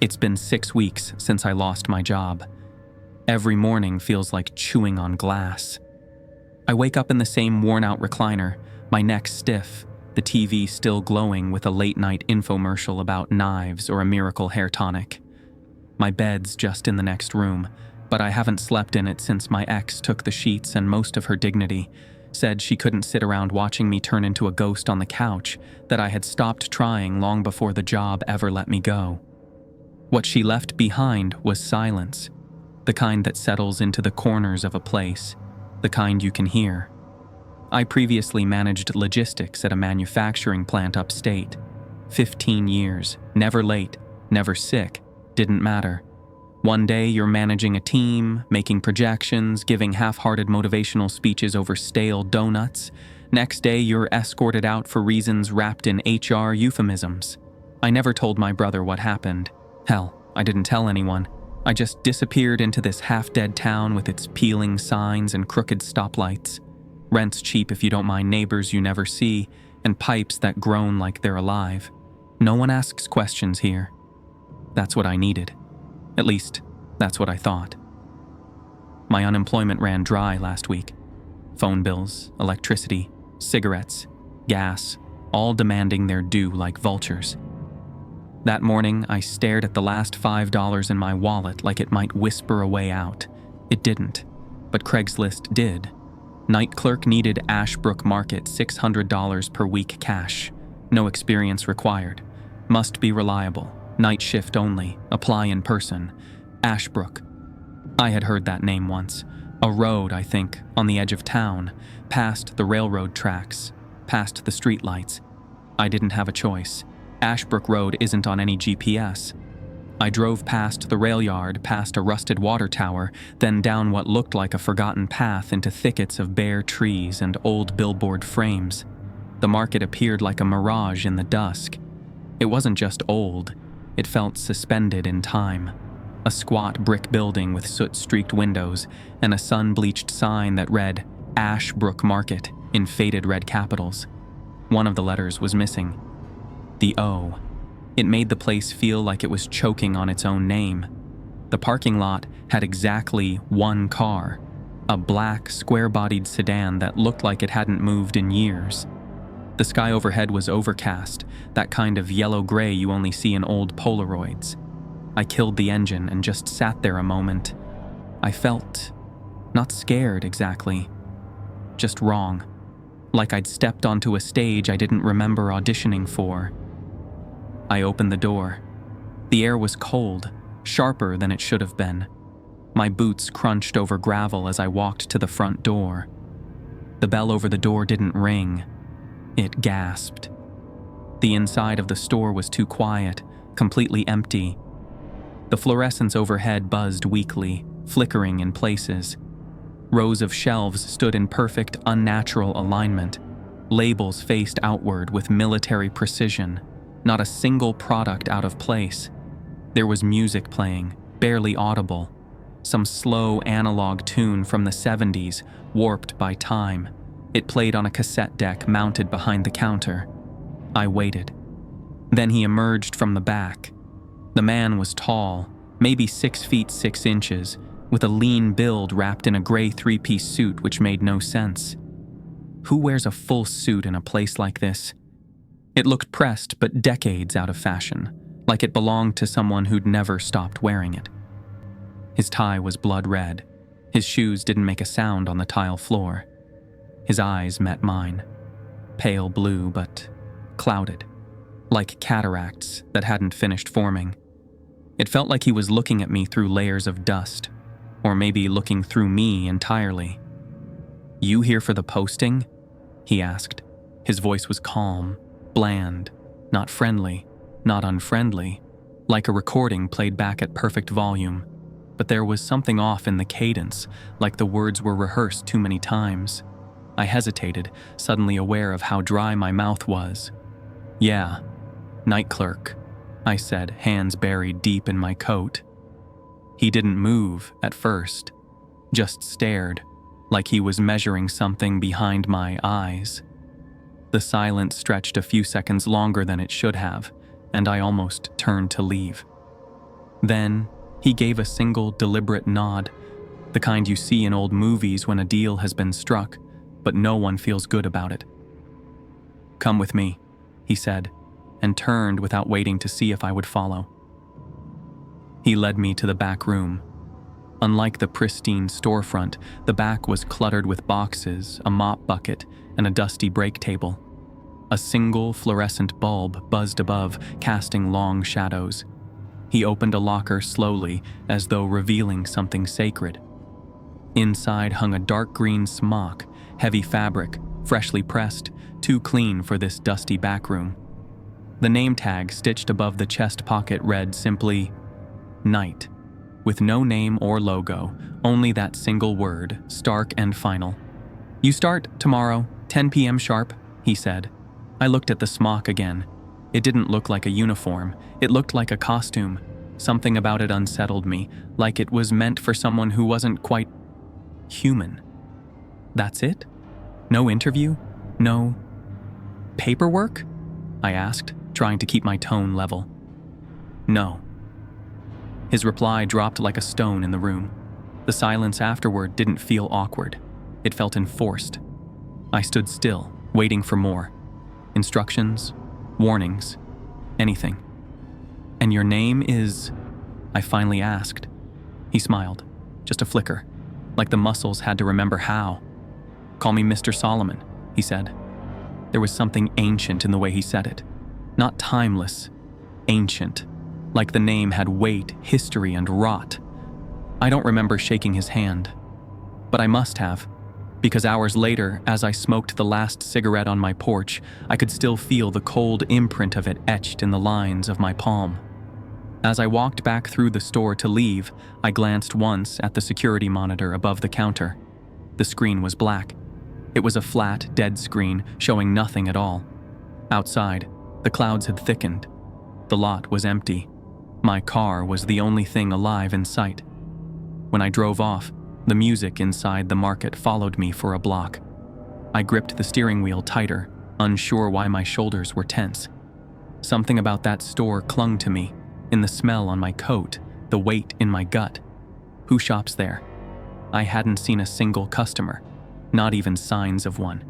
It's been 6 weeks since I lost my job. Every morning feels like chewing on glass. I wake up in the same worn-out recliner, my neck stiff, the TV still glowing with a late-night infomercial about knives or a miracle hair tonic. My bed's just in the next room, but I haven't slept in it since my ex took the sheets and most of her dignity, said she couldn't sit around watching me turn into a ghost on the couch, that I had stopped trying long before the job ever let me go. What she left behind was silence, the kind that settles into the corners of a place, the kind you can hear. I previously managed logistics at a manufacturing plant upstate. 15 years, never late, never sick, didn't matter. One day you're managing a team, making projections, giving half-hearted motivational speeches over stale donuts. Next day you're escorted out for reasons wrapped in HR euphemisms. I never told my brother what happened. Hell, I didn't tell anyone. I just disappeared into this half-dead town with its peeling signs and crooked stoplights. Rent's cheap if you don't mind neighbors you never see, and pipes that groan like they're alive. No one asks questions here. That's what I needed. At least, that's what I thought. My unemployment ran dry last week. Phone bills, electricity, cigarettes, gas, all demanding their due like vultures. That morning, I stared at the last $5 in my wallet like it might whisper a way out. It didn't, but Craigslist did. Night clerk needed Ashbrook Market, $600 per week cash. No experience required. Must be reliable. Night shift only. Apply in person. Ashbrook. I had heard that name once. A road, I think, on the edge of town, past the railroad tracks, past the streetlights. I didn't have a choice. Ashbrook Road isn't on any GPS. I drove past the rail yard, past a rusted water tower, then down what looked like a forgotten path into thickets of bare trees and old billboard frames. The market appeared like a mirage in the dusk. It wasn't just old, it felt suspended in time. A squat brick building with soot-streaked windows and a sun-bleached sign that read Ashbrook Market in faded red capitals. One of the letters was missing. The O. It made the place feel like it was choking on its own name. The parking lot had exactly one car, a black, square-bodied sedan that looked like it hadn't moved in years. The sky overhead was overcast, that kind of yellow-gray you only see in old Polaroids. I killed the engine and just sat there a moment. I felt not scared exactly, just wrong, like I'd stepped onto a stage I didn't remember auditioning for. I opened the door. The air was cold, sharper than it should have been. My boots crunched over gravel as I walked to the front door. The bell over the door didn't ring. It gasped. The inside of the store was too quiet, completely empty. The fluorescents overhead buzzed weakly, flickering in places. Rows of shelves stood in perfect, unnatural alignment. Labels faced outward with military precision. Not a single product out of place. There was music playing, barely audible. Some slow analog tune from the 70s, warped by time. It played on a cassette deck mounted behind the counter. I waited. Then he emerged from the back. The man was tall, maybe 6 feet 6 inches, with a lean build wrapped in a gray 3-piece suit which made no sense. Who wears a full suit in a place like this? It looked pressed but decades out of fashion, like it belonged to someone who'd never stopped wearing it. His tie was blood red. His shoes didn't make a sound on the tile floor. His eyes met mine, pale blue but clouded, like cataracts that hadn't finished forming. It felt like he was looking at me through layers of dust, or maybe looking through me entirely. "You here for the posting?" he asked. His voice was calm, bland, not friendly, not unfriendly, like a recording played back at perfect volume. But there was something off in the cadence, like the words were rehearsed too many times. I hesitated, suddenly aware of how dry my mouth was. "Yeah, night clerk," I said, hands buried deep in my coat. He didn't move at first, just stared, like he was measuring something behind my eyes. The silence stretched a few seconds longer than it should have, and I almost turned to leave. Then, he gave a single deliberate nod, the kind you see in old movies when a deal has been struck, but no one feels good about it. "Come with me," he said, and turned without waiting to see if I would follow. He led me to the back room. Unlike the pristine storefront, the back was cluttered with boxes, a mop bucket, and a dusty break table. A single fluorescent bulb buzzed above, casting long shadows. He opened a locker slowly, as though revealing something sacred. Inside hung a dark green smock, heavy fabric, freshly pressed, too clean for this dusty back room. The name tag stitched above the chest pocket read simply, "Night," with no name or logo, only that single word, stark and final. "You start tomorrow, 10 p.m. sharp," he said. I looked at the smock again. It didn't look like a uniform. It looked like a costume. Something about it unsettled me, like it was meant for someone who wasn't quite human. That's it? No interview? No paperwork? I asked, trying to keep my tone level. No. His reply dropped like a stone in the room. The silence afterward didn't feel awkward. It felt enforced. I stood still, waiting for more. Instructions, warnings, anything. "And your name is?" I finally asked. He smiled, just a flicker, like the muscles had to remember how. "Call me Mr. Solomon," he said. There was something ancient in the way he said it. Not timeless, ancient, like the name had weight, history, and rot. I don't remember shaking his hand, but I must have, because hours later, as I smoked the last cigarette on my porch, I could still feel the cold imprint of it etched in the lines of my palm. As I walked back through the store to leave, I glanced once at the security monitor above the counter. The screen was black. It was a flat, dead screen, showing nothing at all. Outside, the clouds had thickened. The lot was empty. My car was the only thing alive in sight. When I drove off, the music inside the market followed me for a block. I gripped the steering wheel tighter, unsure why my shoulders were tense. Something about that store clung to me, in the smell on my coat, the weight in my gut. Who shops there? I hadn't seen a single customer, not even signs of one.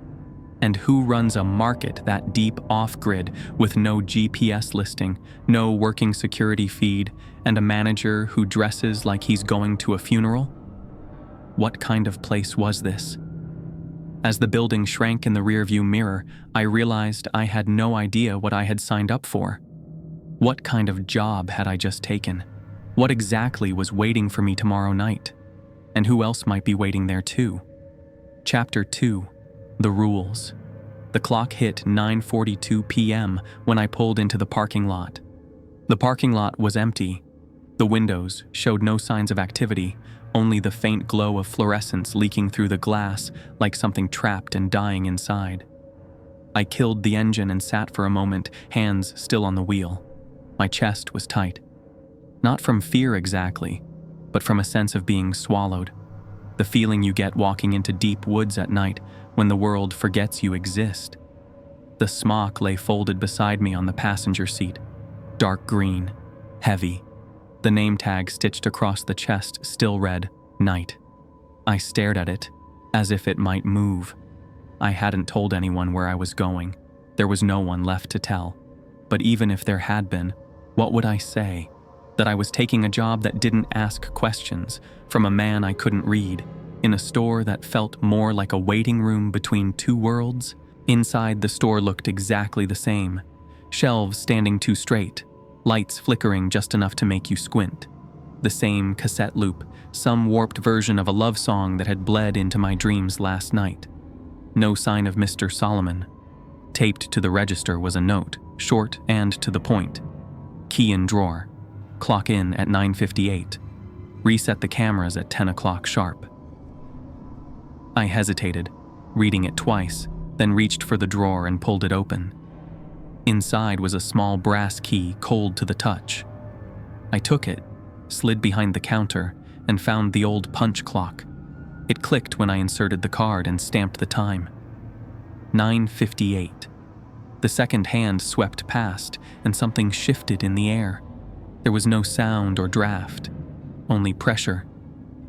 And who runs a market that deep off-grid with no GPS listing, no working security feed, and a manager who dresses like he's going to a funeral? What kind of place was this? As the building shrank in the rearview mirror, I realized I had no idea what I had signed up for. What kind of job had I just taken? What exactly was waiting for me tomorrow night? And who else might be waiting there too? Chapter 2. The Rules. The clock hit 9:42 p.m. when I pulled into the parking lot. The parking lot was empty. The windows showed no signs of activity, only the faint glow of fluorescence leaking through the glass like something trapped and dying inside. I killed the engine and sat for a moment, hands still on the wheel. My chest was tight. Not from fear exactly, but from a sense of being swallowed. The feeling you get walking into deep woods at night when the world forgets you exist. The smock lay folded beside me on the passenger seat, dark green, heavy. The name tag stitched across the chest still read, "Night." I stared at it, as if it might move. I hadn't told anyone where I was going. There was no one left to tell. But even if there had been, what would I say? That I was taking a job that didn't ask questions, from a man I couldn't read, in a store that felt more like a waiting room between two worlds? Inside, the store looked exactly the same. Shelves standing too straight, lights flickering just enough to make you squint. The same cassette loop, some warped version of a love song that had bled into my dreams last night. No sign of Mr. Solomon. Taped to the register was a note, short and to the point. Key in drawer. Clock in at 9:58. Reset the cameras at 10 o'clock sharp. I hesitated, reading it twice, then reached for the drawer and pulled it open. Inside was a small brass key, cold to the touch. I took it, slid behind the counter, and found the old punch clock. It clicked when I inserted the card and stamped the time. 9:58. The second hand swept past, and something shifted in the air. There was no sound or draft, only pressure,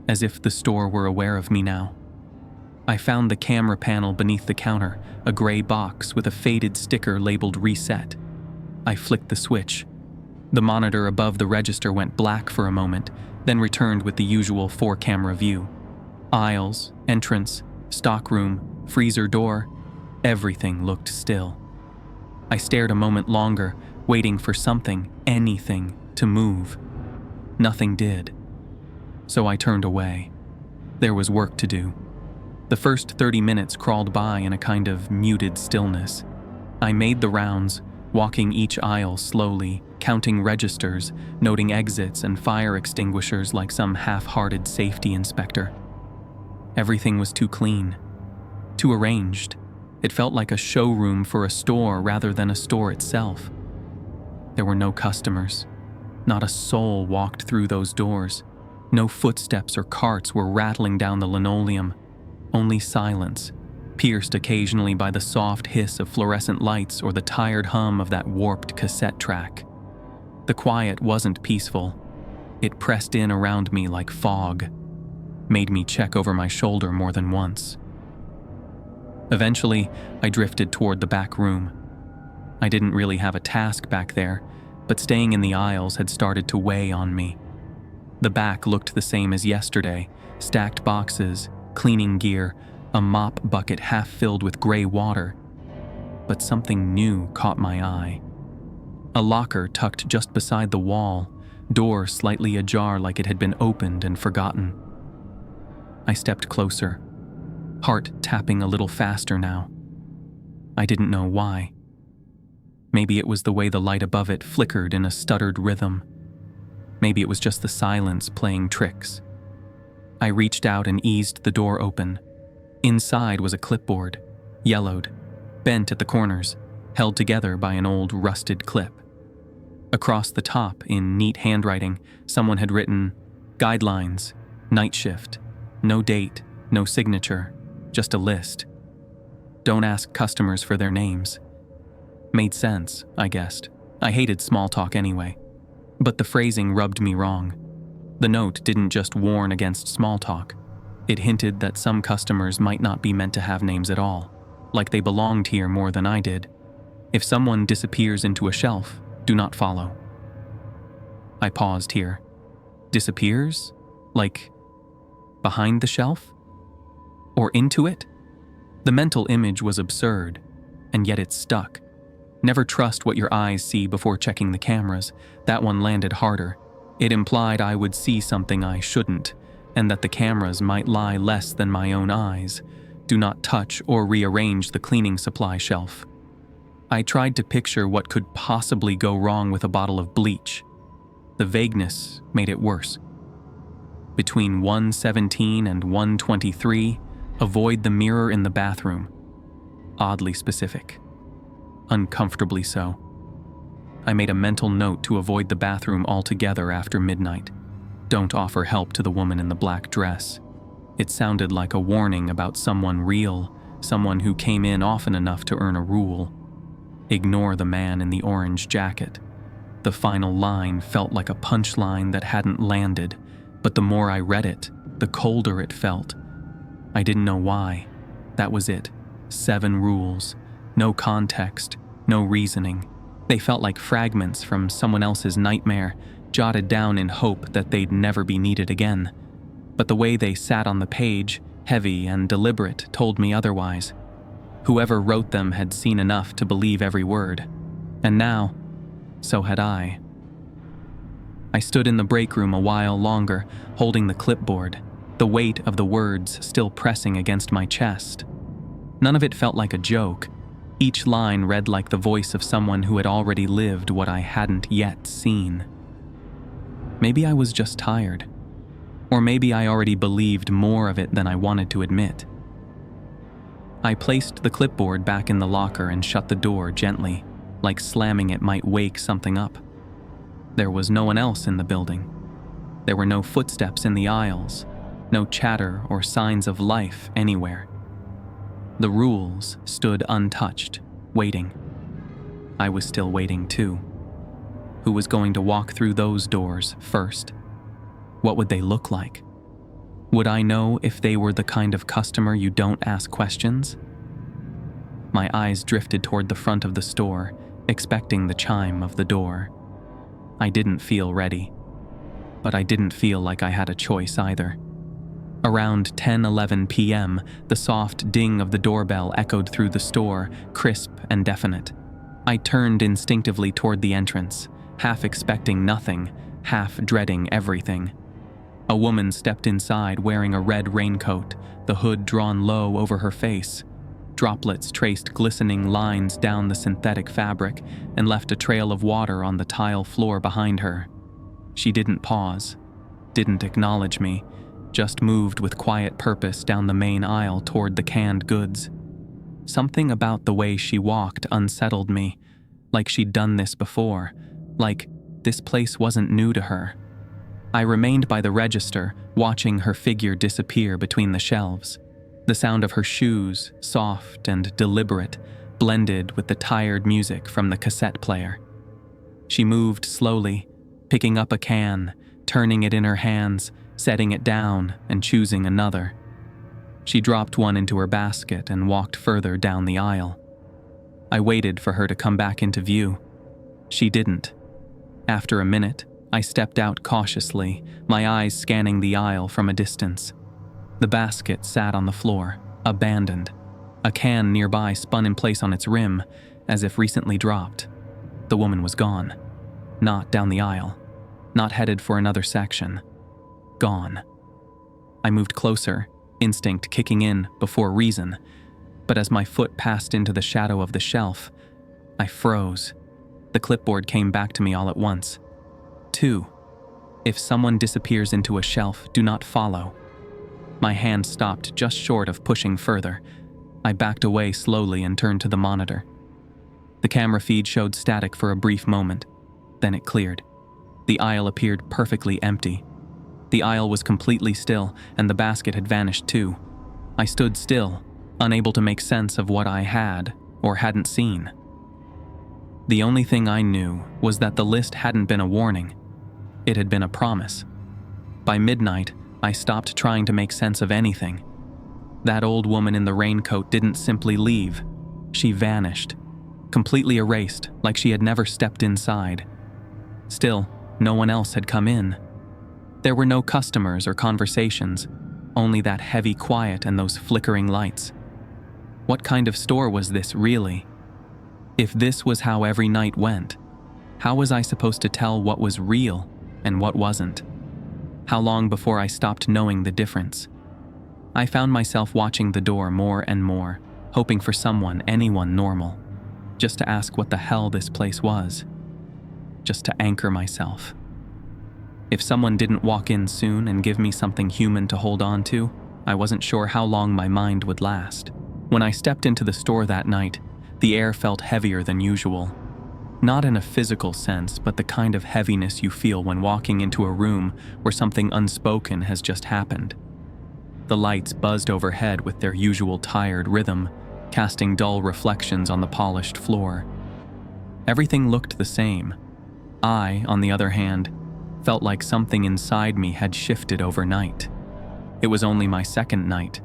as if the store were aware of me now. I found the camera panel beneath the counter, a gray box with a faded sticker labeled Reset. I flicked the switch. The monitor above the register went black for a moment, then returned with the usual 4-camera view. Aisles, entrance, stockroom, freezer door, everything looked still. I stared a moment longer, waiting for something, anything, to move. Nothing did. So I turned away. There was work to do. The first 30 minutes crawled by in a kind of muted stillness. I made the rounds, walking each aisle slowly, counting registers, noting exits and fire extinguishers like some half-hearted safety inspector. Everything was too clean, too arranged. It felt like a showroom for a store rather than a store itself. There were no customers. Not a soul walked through those doors. No footsteps or carts were rattling down the linoleum. Only silence, pierced occasionally by the soft hiss of fluorescent lights or the tired hum of that warped cassette track. The quiet wasn't peaceful. It pressed in around me like fog, made me check over my shoulder more than once. Eventually, I drifted toward the back room. I didn't really have a task back there, but staying in the aisles had started to weigh on me. The back looked the same as yesterday, stacked boxes, cleaning gear, a mop bucket half filled with gray water. But something new caught my eye. A locker tucked just beside the wall, door slightly ajar like it had been opened and forgotten. I stepped closer, heart tapping a little faster now. I didn't know why. Maybe it was the way the light above it flickered in a stuttered rhythm. Maybe it was just the silence playing tricks. I reached out and eased the door open. Inside was a clipboard, yellowed, bent at the corners, held together by an old rusted clip. Across the top, in neat handwriting, someone had written, "Guidelines, night shift, no date, no signature, just a list. Don't ask customers for their names." Made sense, I guessed. I hated small talk anyway. But the phrasing rubbed me wrong. The note didn't just warn against small talk. It hinted that some customers might not be meant to have names at all, like they belonged here more than I did. If someone disappears into a shelf, do not follow. I paused here. Disappears? Like behind the shelf? Or into it? The mental image was absurd, and yet it stuck. Never trust what your eyes see before checking the cameras. That one landed harder. It implied I would see something I shouldn't, and that the cameras might lie less than my own eyes. Do not touch or rearrange the cleaning supply shelf. I tried to picture what could possibly go wrong with a bottle of bleach. The vagueness made it worse. Between 1:17 and 1:23, avoid the mirror in the bathroom. Oddly specific. Uncomfortably so. I made a mental note to avoid the bathroom altogether after midnight. Don't offer help to the woman in the black dress. It sounded like a warning about someone real, someone who came in often enough to earn a rule. Ignore the man in the orange jacket. The final line felt like a punchline that hadn't landed, but the more I read it, the colder it felt. I didn't know why. That was it. 7 rules. No context, no reasoning. They felt like fragments from someone else's nightmare, jotted down in hope that they'd never be needed again. But the way they sat on the page, heavy and deliberate, told me otherwise. Whoever wrote them had seen enough to believe every word. And now, so had I. I stood in the break room a while longer, holding the clipboard, the weight of the words still pressing against my chest. None of it felt like a joke. Each line read like the voice of someone who had already lived what I hadn't yet seen. Maybe I was just tired. Or maybe I already believed more of it than I wanted to admit. I placed the clipboard back in the locker and shut the door gently, like slamming it might wake something up. There was no one else in the building. There were no footsteps in the aisles, no chatter or signs of life anywhere. The rules stood untouched, waiting. I was still waiting too. who was going to walk through those doors first. What would they look like? Would I know if they were the kind of customer you don't ask questions? My eyes drifted toward the front of the store, expecting the chime of the door. I didn't feel ready, but I didn't feel like I had a choice either. Around 10:11 p.m., the soft ding of the doorbell echoed through the store, crisp and definite. I turned instinctively toward the entrance, half expecting nothing, half dreading everything. A woman stepped inside wearing a red raincoat, the hood drawn low over her face. Droplets traced glistening lines down the synthetic fabric and left a trail of water on the tile floor behind her. She didn't pause, didn't acknowledge me, just moved with quiet purpose down the main aisle toward the canned goods. Something about the way she walked unsettled me, like she'd done this before, like this place wasn't new to her. I remained by the register, watching her figure disappear between the shelves. The sound of her shoes, soft and deliberate, blended with the tired music from the cassette player. She moved slowly, picking up a can, turning it in her hands, setting it down, and choosing another. She dropped one into her basket and walked further down the aisle. I waited for her to come back into view. She didn't. After a minute, I stepped out cautiously, my eyes scanning the aisle from a distance. The basket sat on the floor, abandoned. A can nearby spun in place on its rim, as if recently dropped. The woman was gone. Not down the aisle. Not headed for another section. Gone. I moved closer, instinct kicking in before reason, but as my foot passed into the shadow of the shelf, I froze. The clipboard came back to me all at once. 2. If someone disappears into a shelf, do not follow. My hand stopped just short of pushing further. I backed away slowly and turned to the monitor. The camera feed showed static for a brief moment. Then it cleared. The aisle appeared perfectly empty. The aisle was completely still, and the basket had vanished too. I stood still, unable to make sense of what I had or hadn't seen. The only thing I knew was that the list hadn't been a warning. It had been a promise. By midnight, I stopped trying to make sense of anything. That old woman in the raincoat didn't simply leave. She vanished, completely erased, like she had never stepped inside. Still, no one else had come in. There were no customers or conversations, only that heavy quiet and those flickering lights. What kind of store was this, really? If this was how every night went, how was I supposed to tell what was real and what wasn't? How long before I stopped knowing the difference? I found myself watching the door more and more, hoping for someone, anyone normal, just to ask what the hell this place was, just to anchor myself. If someone didn't walk in soon and give me something human to hold on to, I wasn't sure how long my mind would last. When I stepped into the store that night, the air felt heavier than usual. Not in a physical sense, but the kind of heaviness you feel when walking into a room where something unspoken has just happened. The lights buzzed overhead with their usual tired rhythm, casting dull reflections on the polished floor. Everything looked the same. I, on the other hand, felt like something inside me had shifted overnight. It was only my second night,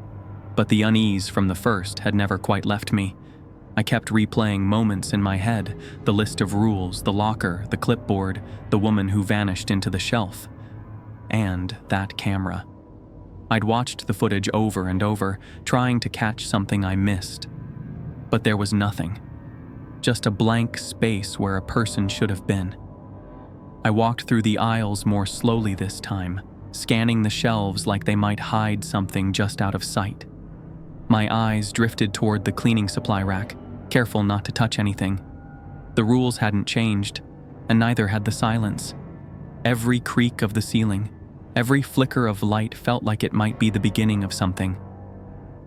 but the unease from the first had never quite left me. I kept replaying moments in my head, the list of rules, the locker, the clipboard, the woman who vanished into the shelf, and that camera. I'd watched the footage over and over, trying to catch something I missed. But there was nothing. Just a blank space where a person should have been. I walked through the aisles more slowly this time, scanning the shelves like they might hide something just out of sight. My eyes drifted toward the cleaning supply rack, careful not to touch anything. The rules hadn't changed, and neither had the silence. Every creak of the ceiling, every flicker of light felt like it might be the beginning of something.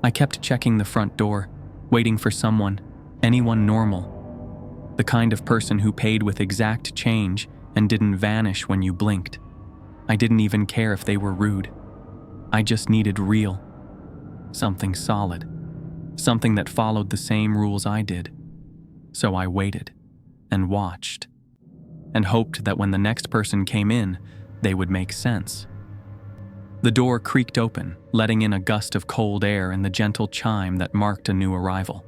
I kept checking the front door, waiting for someone, anyone normal. The kind of person who paid with exact change and didn't vanish when you blinked. I didn't even care if they were rude. I just needed real. Something solid. Something that followed the same rules I did. So I waited and watched. and hoped that when the next person came in, they would make sense. The door creaked open, letting in a gust of cold air and the gentle chime that marked a new arrival.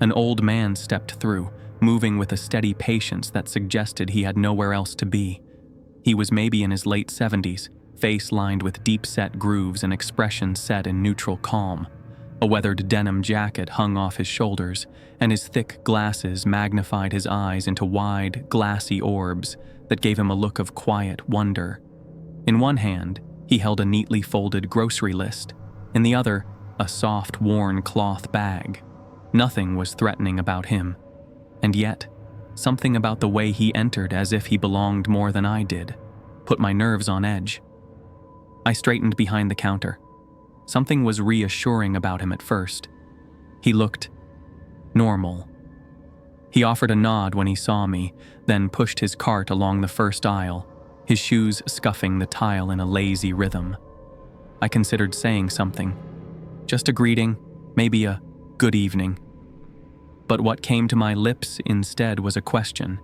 An old man stepped through, moving with a steady patience that suggested he had nowhere else to be. He was maybe in his late 70s, face lined with deep-set grooves and expression set in neutral calm. A weathered denim jacket hung off his shoulders, and his thick glasses magnified his eyes into wide, glassy orbs that gave him a look of quiet wonder. In one hand, he held a neatly folded grocery list. In the other, a soft, worn cloth bag. Nothing was threatening about him. And yet, something about the way he entered as if he belonged more than I did put my nerves on edge. I straightened behind the counter. Something was reassuring about him at first. He looked normal. He offered a nod when he saw me, then pushed his cart along the first aisle, his shoes scuffing the tile in a lazy rhythm. I considered saying something. Just a greeting, maybe a good evening. But what came to my lips instead was a question.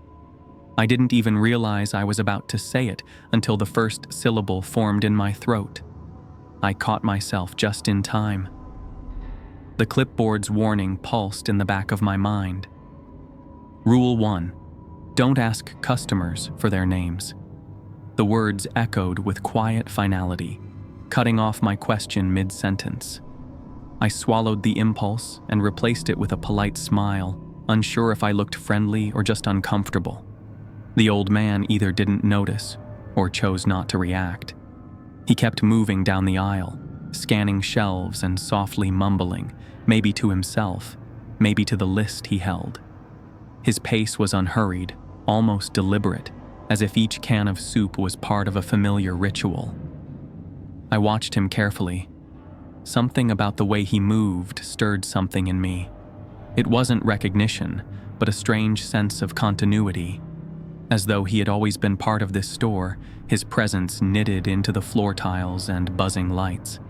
I didn't even realize I was about to say it until the first syllable formed in my throat. I caught myself just in time. The clipboard's warning pulsed in the back of my mind. Rule 1. Don't ask customers for their names. The words echoed with quiet finality, cutting off my question mid-sentence. I swallowed the impulse and replaced it with a polite smile, unsure if I looked friendly or just uncomfortable. The old man either didn't notice or chose not to react. He kept moving down the aisle, scanning shelves and softly mumbling, maybe to himself, maybe to the list he held. His pace was unhurried, almost deliberate, as if each can of soup was part of a familiar ritual. I watched him carefully. Something about the way he moved stirred something in me. It wasn't recognition, but a strange sense of continuity. As though he had always been part of this store, his presence knitted into the floor tiles and buzzing lights.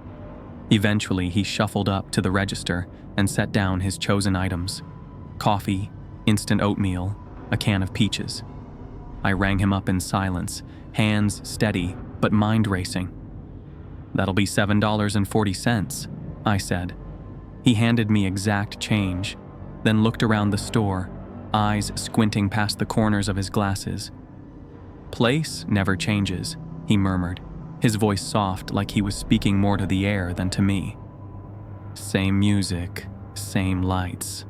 Eventually, he shuffled up to the register and set down his chosen items: coffee, instant oatmeal, a can of peaches. I rang him up in silence, hands steady, but mind racing. "That'll be $7.40, I said. He handed me exact change, then looked around the store, eyes squinting past the corners of his glasses. "Place never changes," he murmured, his voice soft like he was speaking more to the air than to me. "Same music, same lights."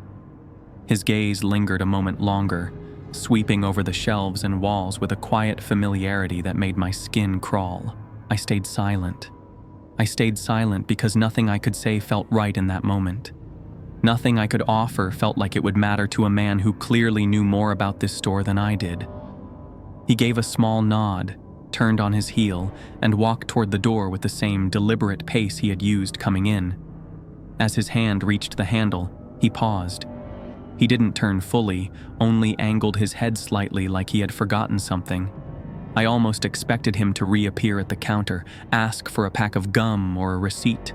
His gaze lingered a moment longer, sweeping over the shelves and walls with a quiet familiarity that made my skin crawl. I stayed silent. I stayed silent because nothing I could say felt right in that moment. Nothing I could offer felt like it would matter to a man who clearly knew more about this store than I did. He gave a small nod, turned on his heel, and walked toward the door with the same deliberate pace he had used coming in. As his hand reached the handle, he paused. He didn't turn fully, only angled his head slightly like he had forgotten something. I almost expected him to reappear at the counter, ask for a pack of gum or a receipt.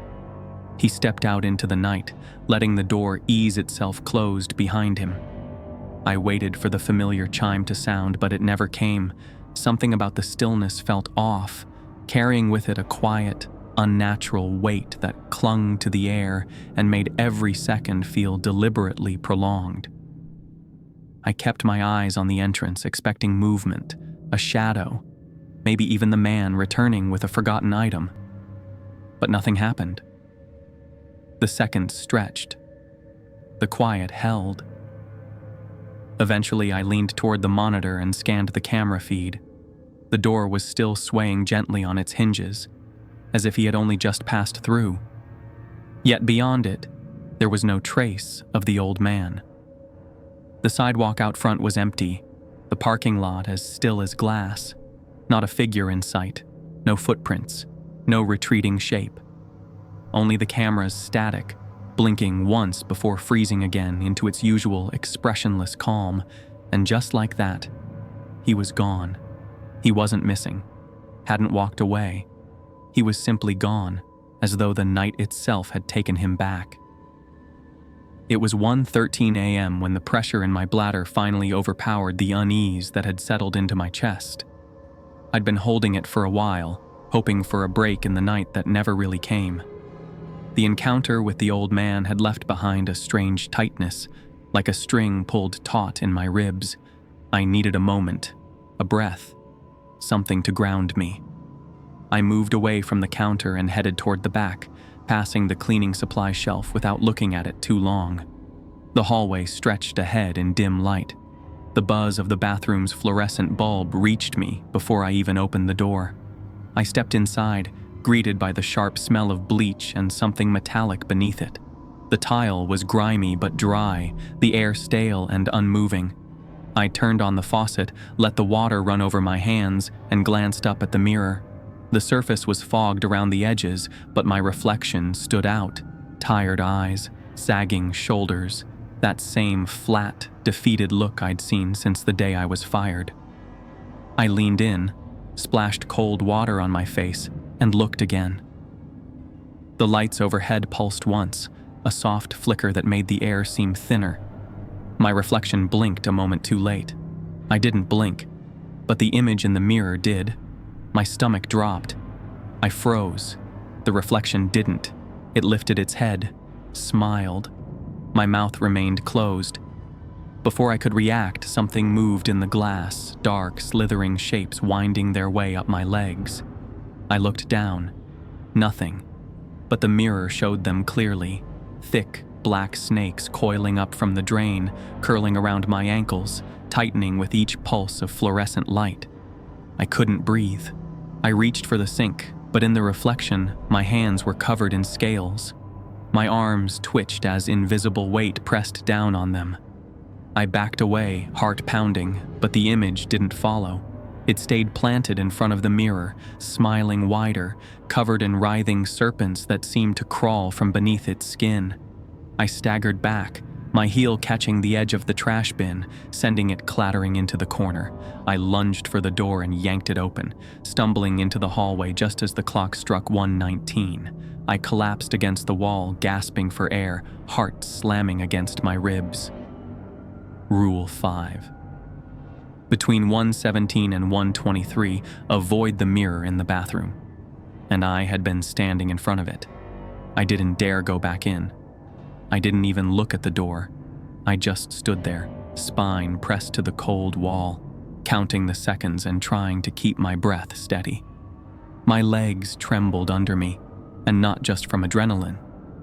He stepped out into the night, letting the door ease itself closed behind him. I waited for the familiar chime to sound, but it never came. Something about the stillness felt off, carrying with it a quiet, unnatural weight that clung to the air and made every second feel deliberately prolonged. I kept my eyes on the entrance, expecting movement, a shadow, maybe even the man returning with a forgotten item. But nothing happened. The seconds stretched. The quiet held. Eventually, I leaned toward the monitor and scanned the camera feed. The door was still swaying gently on its hinges, as if he had only just passed through. Yet beyond it, there was no trace of the old man. The sidewalk out front was empty, the parking lot as still as glass. Not a figure in sight, no footprints, no retreating shape. Only the camera's static, blinking once before freezing again into its usual expressionless calm, and just like that, he was gone. He wasn't missing, hadn't walked away. He was simply gone, as though the night itself had taken him back. It was 1:13 a.m. when the pressure in my bladder finally overpowered the unease that had settled into my chest. I'd been holding it for a while, hoping for a break in the night that never really came. The encounter with the old man had left behind a strange tightness, like a string pulled taut in my ribs. I needed a moment, a breath, something to ground me. I moved away from the counter and headed toward the back, passing the cleaning supply shelf without looking at it too long. The hallway stretched ahead in dim light. The buzz of the bathroom's fluorescent bulb reached me before I even opened the door. I stepped inside, greeted by the sharp smell of bleach and something metallic beneath it. The tile was grimy but dry, the air stale and unmoving. I turned on the faucet, let the water run over my hands, and glanced up at the mirror. The surface was fogged around the edges, but my reflection stood out. Tired eyes, sagging shoulders, that same flat, defeated look I'd seen since the day I was fired. I leaned in, splashed cold water on my face, and looked again. The lights overhead pulsed once, a soft flicker that made the air seem thinner. My reflection blinked a moment too late. I didn't blink, but the image in the mirror did. My stomach dropped. I froze. The reflection didn't. It lifted its head, smiled. My mouth remained closed. Before I could react, something moved in the glass, dark, slithering shapes winding their way up my legs. I looked down. Nothing. But the mirror showed them clearly. Thick, black snakes coiling up from the drain, curling around my ankles, tightening with each pulse of fluorescent light. I couldn't breathe. I reached for the sink, but in the reflection, my hands were covered in scales. My arms twitched as invisible weight pressed down on them. I backed away, heart pounding, but the image didn't follow. It stayed planted in front of the mirror, smiling wider, covered in writhing serpents that seemed to crawl from beneath its skin. I staggered back, my heel catching the edge of the trash bin, sending it clattering into the corner. I lunged for the door and yanked it open, stumbling into the hallway just as the clock struck 1:19. I collapsed against the wall, gasping for air, heart slamming against my ribs. Rule 5. Between 1:17 and 1:23, avoid the mirror in the bathroom. And I had been standing in front of it. I didn't dare go back in. I didn't even look at the door. I just stood there, spine pressed to the cold wall, counting the seconds and trying to keep my breath steady. My legs trembled under me, and not just from adrenaline.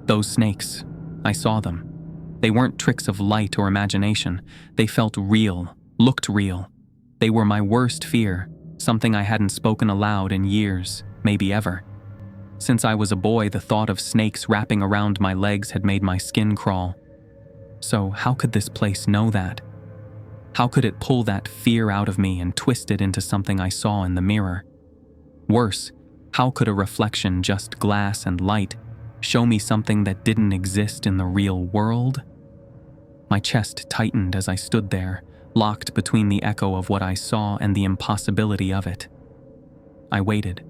Those snakes, I saw them. They weren't tricks of light or imagination. They felt real, looked real. They were my worst fear, something I hadn't spoken aloud in years, maybe ever. Since I was a boy, the thought of snakes wrapping around my legs had made my skin crawl. So how could this place know that? How could it pull that fear out of me and twist it into something I saw in the mirror? Worse, how could a reflection, just glass and light, show me something that didn't exist in the real world? My chest tightened as I stood there, locked between the echo of what I saw and the impossibility of it. I waited.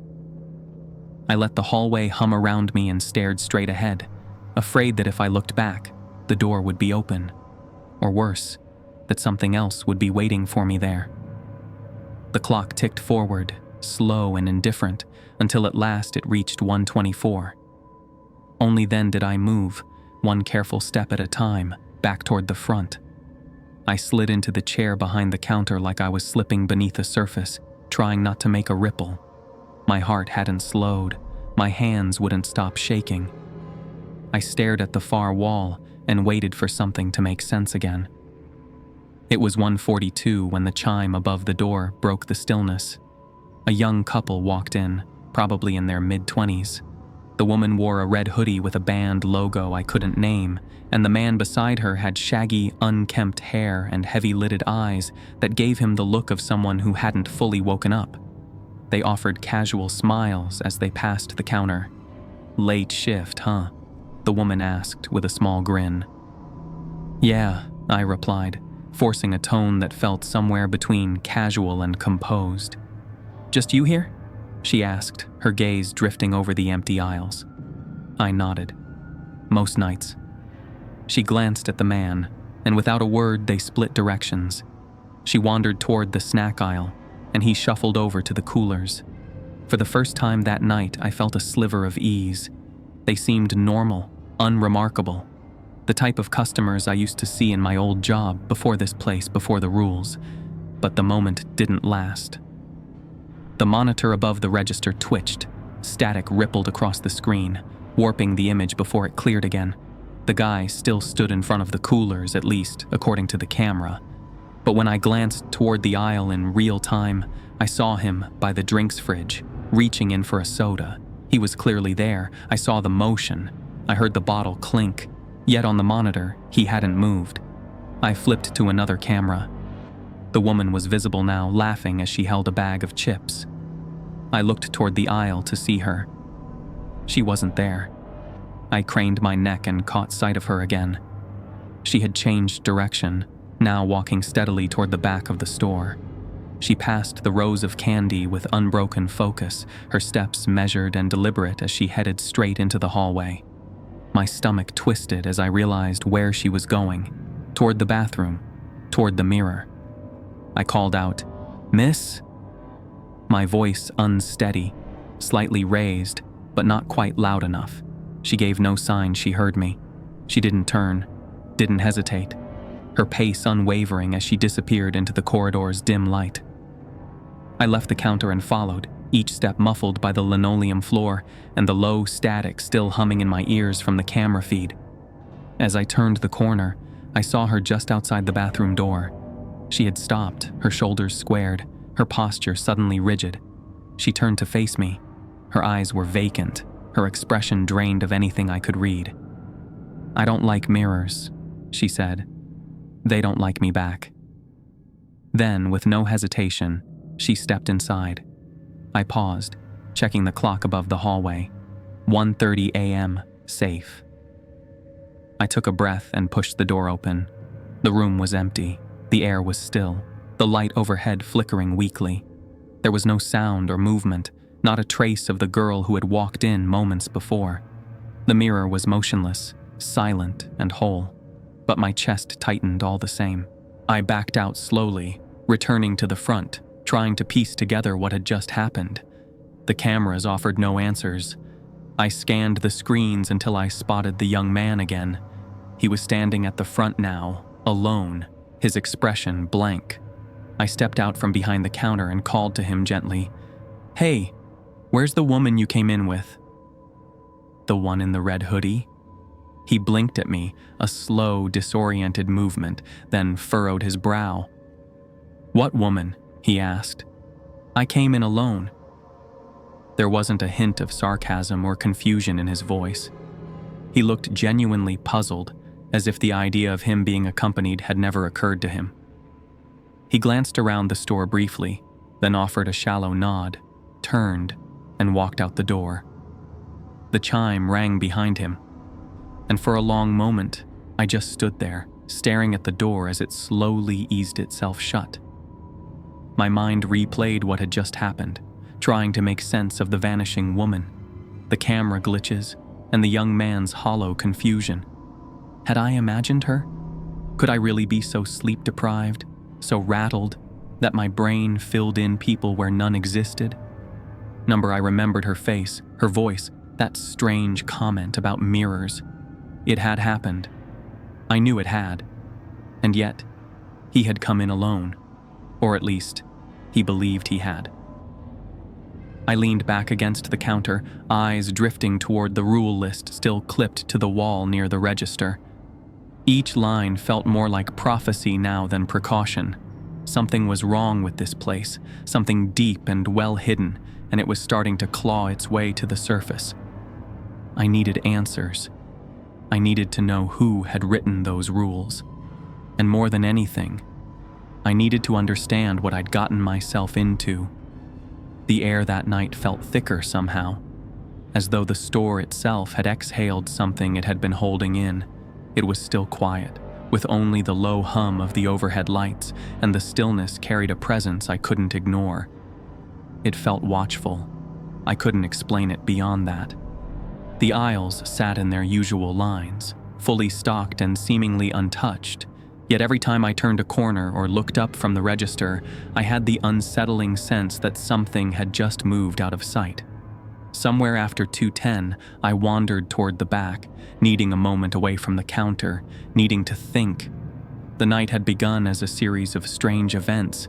I let the hallway hum around me and stared straight ahead, afraid that if I looked back, the door would be open. Or worse, that something else would be waiting for me there. The clock ticked forward, slow and indifferent, until at last it reached 1:24. Only then did I move, one careful step at a time, back toward the front. I slid into the chair behind the counter like I was slipping beneath a surface, trying not to make a ripple. My heart hadn't slowed. My hands wouldn't stop shaking. I stared at the far wall and waited for something to make sense again. It was 1:42 when the chime above the door broke the stillness. A young couple walked in, probably in their mid-20s. The woman wore a red hoodie with a band logo I couldn't name, and the man beside her had shaggy, unkempt hair and heavy-lidded eyes that gave him the look of someone who hadn't fully woken up. They offered casual smiles as they passed the counter. "Late shift, huh?" the woman asked with a small grin. "Yeah," I replied, forcing a tone that felt somewhere between casual and composed. "Just you here?" she asked, her gaze drifting over the empty aisles. I nodded. "Most nights." She glanced at the man, and without a word, they split directions. She wandered toward the snack aisle, and he shuffled over to the coolers. For the first time that night, I felt a sliver of ease. They seemed normal, unremarkable. The type of customers I used to see in my old job before this place, before the rules. But the moment didn't last. The monitor above the register twitched. Static rippled across the screen, warping the image before it cleared again. The guy still stood in front of the coolers, at least, according to the camera. But when I glanced toward the aisle in real time, I saw him by the drinks fridge, reaching in for a soda. He was clearly there. I saw the motion. I heard the bottle clink. Yet on the monitor, he hadn't moved. I flipped to another camera. The woman was visible now, laughing as she held a bag of chips. I looked toward the aisle to see her. She wasn't there. I craned my neck and caught sight of her again. She had changed direction, now walking steadily toward the back of the store. She passed the rows of candy with unbroken focus, her steps measured and deliberate as she headed straight into the hallway. My stomach twisted as I realized where she was going, toward the bathroom, toward the mirror. I called out, "Miss?" My voice unsteady, slightly raised, but not quite loud enough. She gave no sign she heard me. She didn't turn, didn't hesitate, her pace unwavering as she disappeared into the corridor's dim light. I left the counter and followed, each step muffled by the linoleum floor and the low static still humming in my ears from the camera feed. As I turned the corner, I saw her just outside the bathroom door. She had stopped, her shoulders squared, her posture suddenly rigid. She turned to face me. Her eyes were vacant, her expression drained of anything I could read. "I don't like mirrors," she said. "They don't like me back." Then, with no hesitation, she stepped inside. I paused, checking the clock above the hallway. 1:30 a.m., safe. I took a breath and pushed the door open. The room was empty. The air was still, the light overhead flickering weakly. There was no sound or movement, not a trace of the girl who had walked in moments before. The mirror was motionless, silent and whole, but my chest tightened all the same. I backed out slowly, returning to the front, trying to piece together what had just happened. The cameras offered no answers. I scanned the screens until I spotted the young man again. He was standing at the front now, alone, his expression blank. I stepped out from behind the counter and called to him gently, "Hey, where's the woman you came in with?" "The one in the red hoodie?" He blinked at me, a slow, disoriented movement, then furrowed his brow. "What woman?" he asked. "I came in alone." There wasn't a hint of sarcasm or confusion in his voice. He looked genuinely puzzled, as if the idea of him being accompanied had never occurred to him. He glanced around the store briefly, then offered a shallow nod, turned, and walked out the door. The chime rang behind him, and for a long moment, I just stood there, staring at the door as it slowly eased itself shut. My mind replayed what had just happened, trying to make sense of the vanishing woman, the camera glitches, and the young man's hollow confusion. Had I imagined her? Could I really be so sleep-deprived, so rattled, that my brain filled in people where none existed? I remembered her face, her voice, that strange comment about mirrors. It had happened. I knew it had. And yet, he had come in alone. Or at least, he believed he had. I leaned back against the counter, eyes drifting toward the rule list still clipped to the wall near the register. Each line felt more like prophecy now than precaution. Something was wrong with this place, something deep and well hidden, and it was starting to claw its way to the surface. I needed answers. I needed to know who had written those rules. And more than anything, I needed to understand what I'd gotten myself into. The air that night felt thicker somehow, as though the store itself had exhaled something it had been holding in. It was still quiet, with only the low hum of the overhead lights, and the stillness carried a presence I couldn't ignore. It felt watchful. I couldn't explain it beyond that. The aisles sat in their usual lines, fully stocked and seemingly untouched. Yet every time I turned a corner or looked up from the register, I had the unsettling sense that something had just moved out of sight. Somewhere after 2:10, I wandered toward the back, needing a moment away from the counter, needing to think. The night had begun as a series of strange events,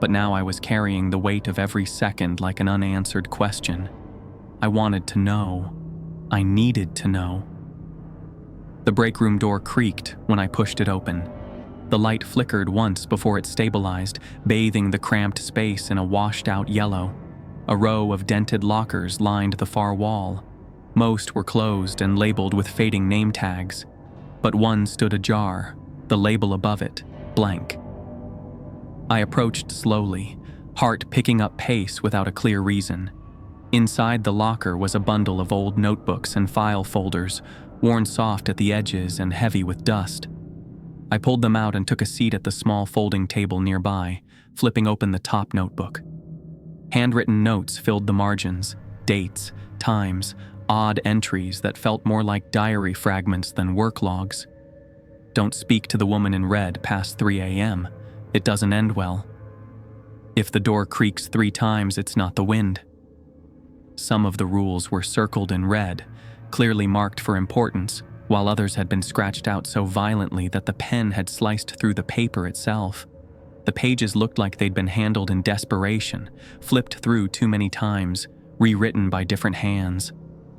but now I was carrying the weight of every second like an unanswered question. I wanted to know. I needed to know. The break room door creaked when I pushed it open. The light flickered once before it stabilized, bathing the cramped space in a washed-out yellow. A row of dented lockers lined the far wall. Most were closed and labeled with fading name tags, but one stood ajar, the label above it blank. I approached slowly, heart picking up pace without a clear reason. Inside the locker was a bundle of old notebooks and file folders, worn soft at the edges and heavy with dust. I pulled them out and took a seat at the small folding table nearby, flipping open the top notebook. Handwritten notes filled the margins, dates, times, odd entries that felt more like diary fragments than work logs. Don't speak to the woman in red past 3 a.m. It doesn't end well. If the door creaks 3 times, it's not the wind. Some of the rules were circled in red, clearly marked for importance, while others had been scratched out so violently that the pen had sliced through the paper itself. The pages looked like they'd been handled in desperation, flipped through too many times, rewritten by different hands.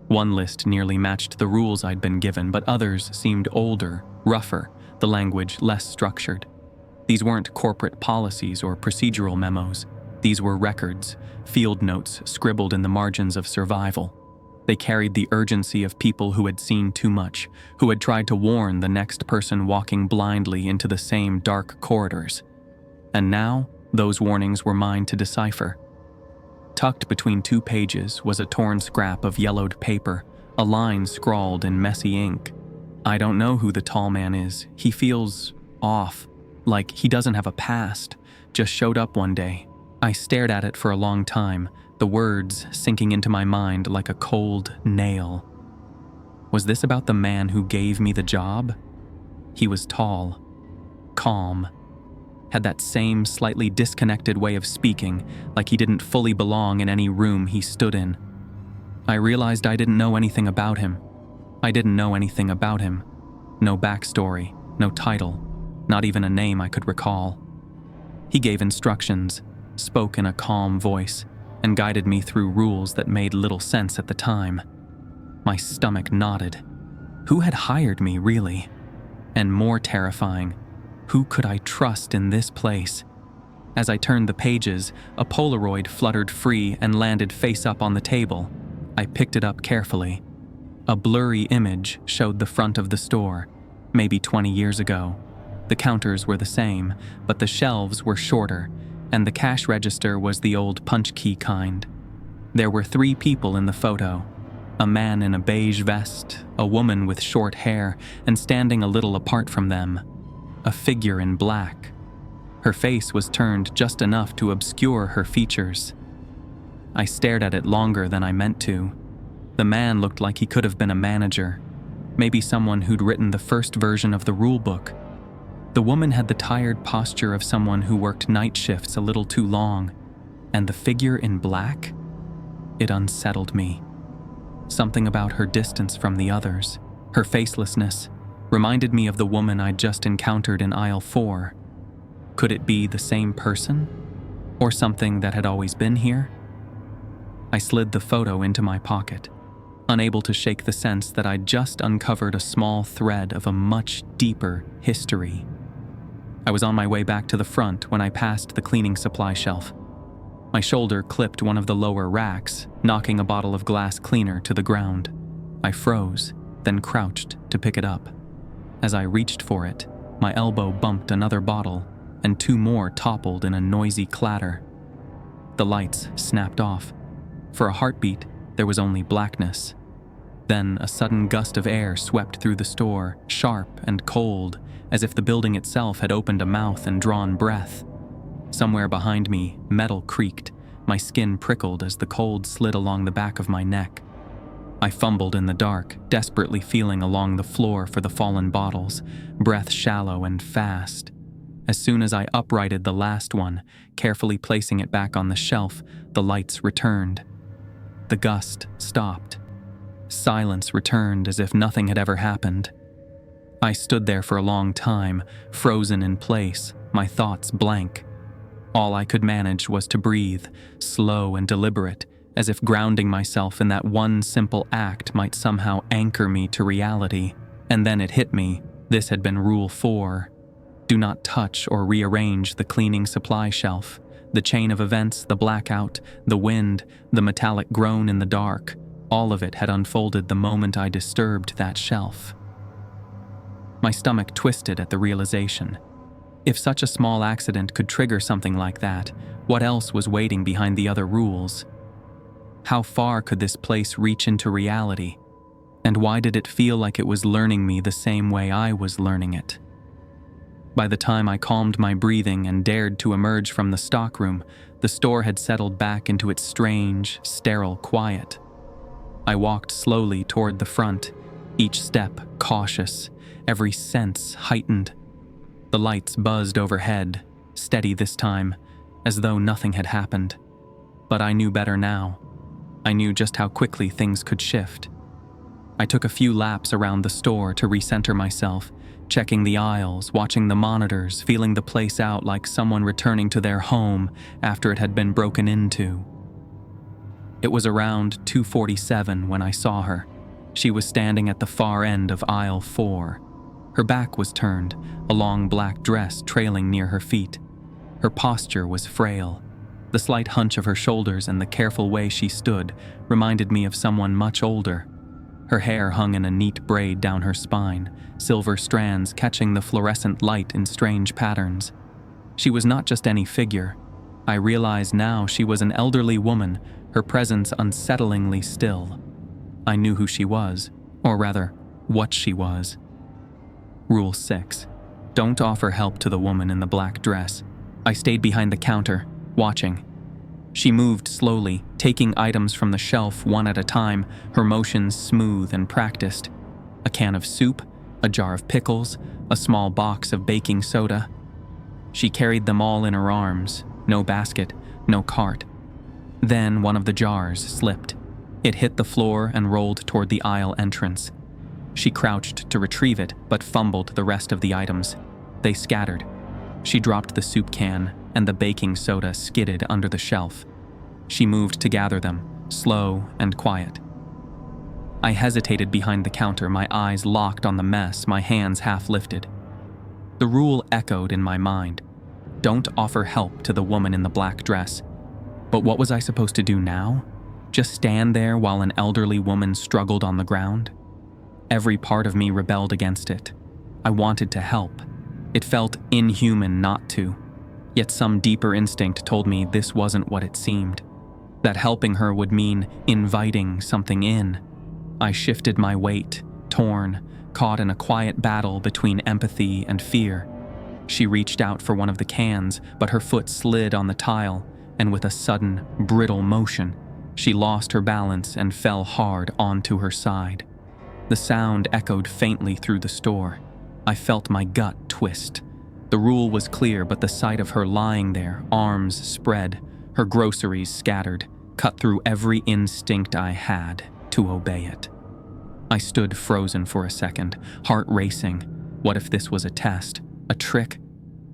One list nearly matched the rules I'd been given, but others seemed older, rougher, the language less structured. These weren't corporate policies or procedural memos. These were records, field notes scribbled in the margins of survival. They carried the urgency of people who had seen too much, who had tried to warn the next person walking blindly into the same dark corridors. And now, those warnings were mine to decipher. Tucked between 2 pages was a torn scrap of yellowed paper, a line scrawled in messy ink. I don't know who the tall man is. He feels off, like he doesn't have a past, just showed up one day. I stared at it for a long time, the words sinking into my mind like a cold nail. Was this about the man who gave me the job? He was tall, calm, had that same slightly disconnected way of speaking, like he didn't fully belong in any room he stood in. I realized I didn't know anything about him. I didn't know anything about him. No backstory, no title, not even a name I could recall. He gave instructions, spoke in a calm voice, and guided me through rules that made little sense at the time. My stomach knotted. Who had hired me, really? And more terrifying, who could I trust in this place? As I turned the pages, a Polaroid fluttered free and landed face up on the table. I picked it up carefully. A blurry image showed the front of the store, maybe 20 years ago. The counters were the same, but the shelves were shorter, and the cash register was the old punch key kind. There were 3 people in the photo. A man in a beige vest, a woman with short hair, and standing a little apart from them, a figure in black. Her face was turned just enough to obscure her features. I stared at it longer than I meant to. The man looked like he could have been a manager, maybe someone who'd written the first version of the rule book. The woman had the tired posture of someone who worked night shifts a little too long, and the figure in black? It unsettled me. Something about her distance from the others, her facelessness, reminded me of the woman I'd just encountered in aisle 4. Could it be the same person? Or something that had always been here? I slid the photo into my pocket, unable to shake the sense that I'd just uncovered a small thread of a much deeper history. I was on my way back to the front when I passed the cleaning supply shelf. My shoulder clipped one of the lower racks, knocking a bottle of glass cleaner to the ground. I froze, then crouched to pick it up. As I reached for it, my elbow bumped another bottle, and 2 more toppled in a noisy clatter. The lights snapped off. For a heartbeat, there was only blackness. Then a sudden gust of air swept through the store, sharp and cold, as if the building itself had opened a mouth and drawn breath. Somewhere behind me, metal creaked. My skin prickled as the cold slid along the back of my neck. I fumbled in the dark, desperately feeling along the floor for the fallen bottles, breath shallow and fast. As soon as I uprighted the last one, carefully placing it back on the shelf, the lights returned. The gust stopped. Silence returned as if nothing had ever happened. I stood there for a long time, frozen in place, my thoughts blank. All I could manage was to breathe, slow and deliberate, as if grounding myself in that one simple act might somehow anchor me to reality. And then it hit me. This had been Rule 4. Do not touch or rearrange the cleaning supply shelf. The chain of events, the blackout, the wind, the metallic groan in the dark, all of it had unfolded the moment I disturbed that shelf. My stomach twisted at the realization. If such a small accident could trigger something like that, what else was waiting behind the other rules? How far could this place reach into reality? And why did it feel like it was learning me the same way I was learning it? By the time I calmed my breathing and dared to emerge from the stockroom, the store had settled back into its strange, sterile quiet. I walked slowly toward the front, each step cautious, every sense heightened. The lights buzzed overhead, steady this time, as though nothing had happened. But I knew better now. I knew just how quickly things could shift. I took a few laps around the store to recenter myself, checking the aisles, watching the monitors, feeling the place out like someone returning to their home after it had been broken into. It was around 2:47 when I saw her. She was standing at the far end of aisle 4. Her back was turned, a long black dress trailing near her feet. Her posture was frail. The slight hunch of her shoulders and the careful way she stood reminded me of someone much older. Her hair hung in a neat braid down her spine, silver strands catching the fluorescent light in strange patterns. She was not just any figure. I realized now she was an elderly woman, her presence unsettlingly still. I knew who she was, or rather, what she was. Rule 6. Don't offer help to the woman in the black dress. I stayed behind the counter, watching. She moved slowly, taking items from the shelf one at a time, her motions smooth and practiced. A can of soup, a jar of pickles, a small box of baking soda. She carried them all in her arms, no basket, no cart. Then one of the jars slipped. It hit the floor and rolled toward the aisle entrance. She crouched to retrieve it, but fumbled the rest of the items. They scattered. She dropped the soup can, and the baking soda skidded under the shelf. She moved to gather them, slow and quiet. I hesitated behind the counter, my eyes locked on the mess, my hands half lifted. The rule echoed in my mind. Don't offer help to the woman in the black dress. But what was I supposed to do now? Just stand there while an elderly woman struggled on the ground? Every part of me rebelled against it. I wanted to help. It felt inhuman not to. Yet some deeper instinct told me this wasn't what it seemed. That helping her would mean inviting something in. I shifted my weight, torn, caught in a quiet battle between empathy and fear. She reached out for one of the cans, but her foot slid on the tile, and with a sudden, brittle motion, she lost her balance and fell hard onto her side. The sound echoed faintly through the store. I felt my gut twist. The rule was clear, but the sight of her lying there, arms spread, her groceries scattered, cut through every instinct I had to obey it. I stood frozen for a second, heart racing. What if this was a test, a trick?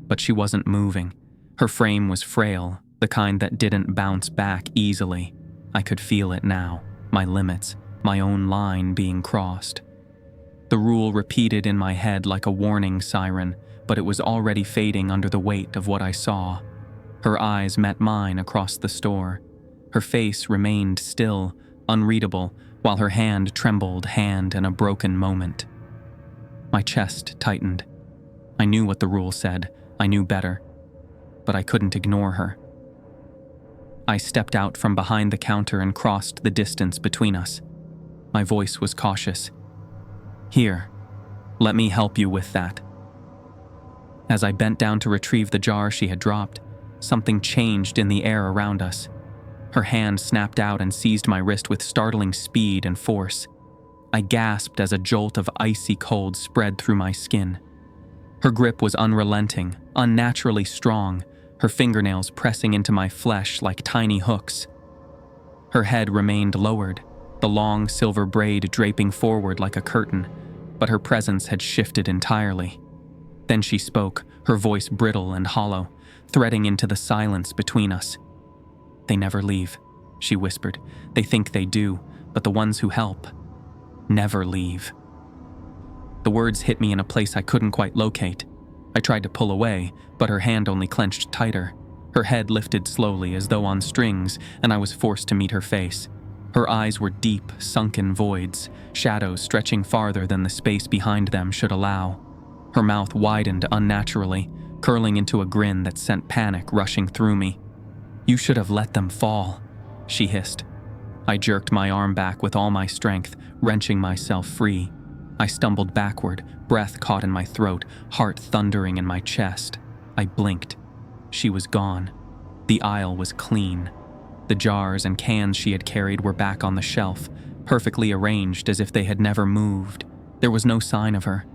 But she wasn't moving. Her frame was frail, the kind that didn't bounce back easily. I could feel it now, my limits, my own line being crossed. The rule repeated in my head like a warning siren, but it was already fading under the weight of what I saw. Her eyes met mine across the store. Her face remained still, unreadable, while her hand trembled, hand in a broken moment. My chest tightened. I knew what the rule said. I knew better. But I couldn't ignore her. I stepped out from behind the counter and crossed the distance between us. My voice was cautious. Here, let me help you with that. As I bent down to retrieve the jar she had dropped, something changed in the air around us. Her hand snapped out and seized my wrist with startling speed and force. I gasped as a jolt of icy cold spread through my skin. Her grip was unrelenting, unnaturally strong, her fingernails pressing into my flesh like tiny hooks. Her head remained lowered, the long silver braid draping forward like a curtain, but her presence had shifted entirely. Then she spoke, her voice brittle and hollow, threading into the silence between us. "They never leave," she whispered. "They think they do, but the ones who help never leave." The words hit me in a place I couldn't quite locate. I tried to pull away, but her hand only clenched tighter. Her head lifted slowly as though on strings, and I was forced to meet her face. Her eyes were deep, sunken voids, shadows stretching farther than the space behind them should allow. Her mouth widened unnaturally, curling into a grin that sent panic rushing through me. "You should have let them fall," she hissed. I jerked my arm back with all my strength, wrenching myself free. I stumbled backward, breath caught in my throat, heart thundering in my chest. I blinked. She was gone. The aisle was clean. The jars and cans she had carried were back on the shelf, perfectly arranged as if they had never moved. There was no sign of her,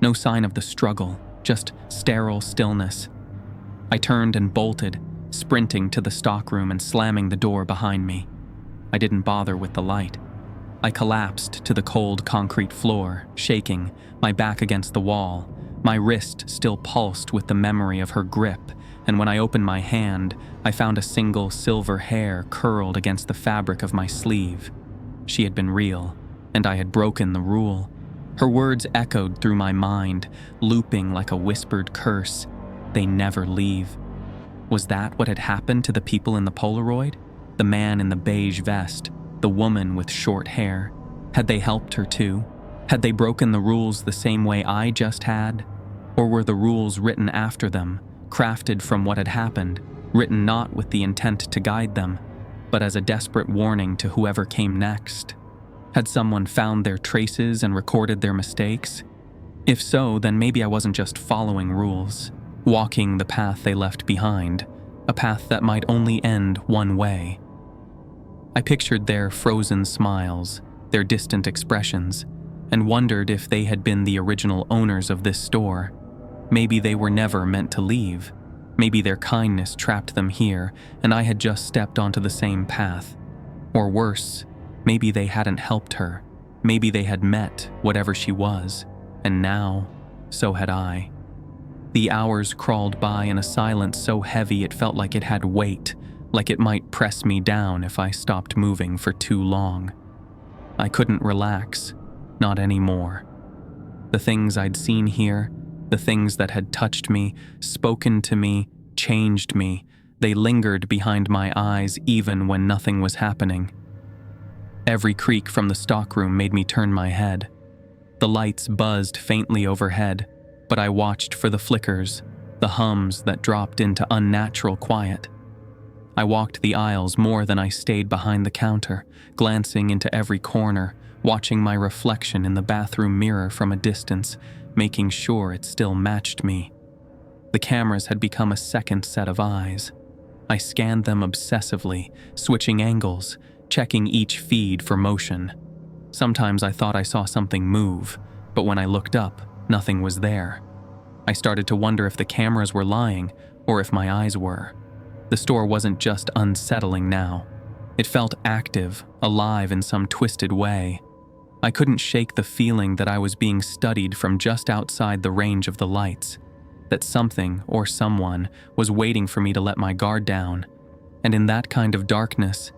no sign of the struggle, just sterile stillness. I turned and bolted, sprinting to the stockroom and slamming the door behind me. I didn't bother with the light. I collapsed to the cold concrete floor, shaking, my back against the wall. My wrist still pulsed with the memory of her grip, and when I opened my hand, I found a single silver hair curled against the fabric of my sleeve. She had been real, and I had broken the rule. Her words echoed through my mind, looping like a whispered curse. They never leave. Was that what had happened to the people in the Polaroid? The man in the beige vest, the woman with short hair. Had they helped her too? Had they broken the rules the same way I just had? Or were the rules written after them, crafted from what had happened, written not with the intent to guide them, but as a desperate warning to whoever came next? Had someone found their traces and recorded their mistakes? If so, then maybe I wasn't just following rules, walking the path they left behind, a path that might only end one way. I pictured their frozen smiles, their distant expressions, and wondered if they had been the original owners of this store. Maybe they were never meant to leave. Maybe their kindness trapped them here, and I had just stepped onto the same path. Or worse, maybe they hadn't helped her. Maybe they had met whatever she was, and now, so had I. The hours crawled by in a silence so heavy it felt like it had weight, like it might press me down if I stopped moving for too long. I couldn't relax, not anymore. The things I'd seen here, the things that had touched me, spoken to me, changed me, they lingered behind my eyes even when nothing was happening. Every creak from the stockroom made me turn my head. The lights buzzed faintly overhead, but I watched for the flickers, the hums that dropped into unnatural quiet. I walked the aisles more than I stayed behind the counter, glancing into every corner, watching my reflection in the bathroom mirror from a distance, making sure it still matched me. The cameras had become a second set of eyes. I scanned them obsessively, switching angles, checking each feed for motion. Sometimes I thought I saw something move, but when I looked up, nothing was there. I started to wonder if the cameras were lying, or if my eyes were. The store wasn't just unsettling now. It felt active, alive in some twisted way. I couldn't shake the feeling that I was being studied from just outside the range of the lights, that something or someone was waiting for me to let my guard down. And in that kind of darkness,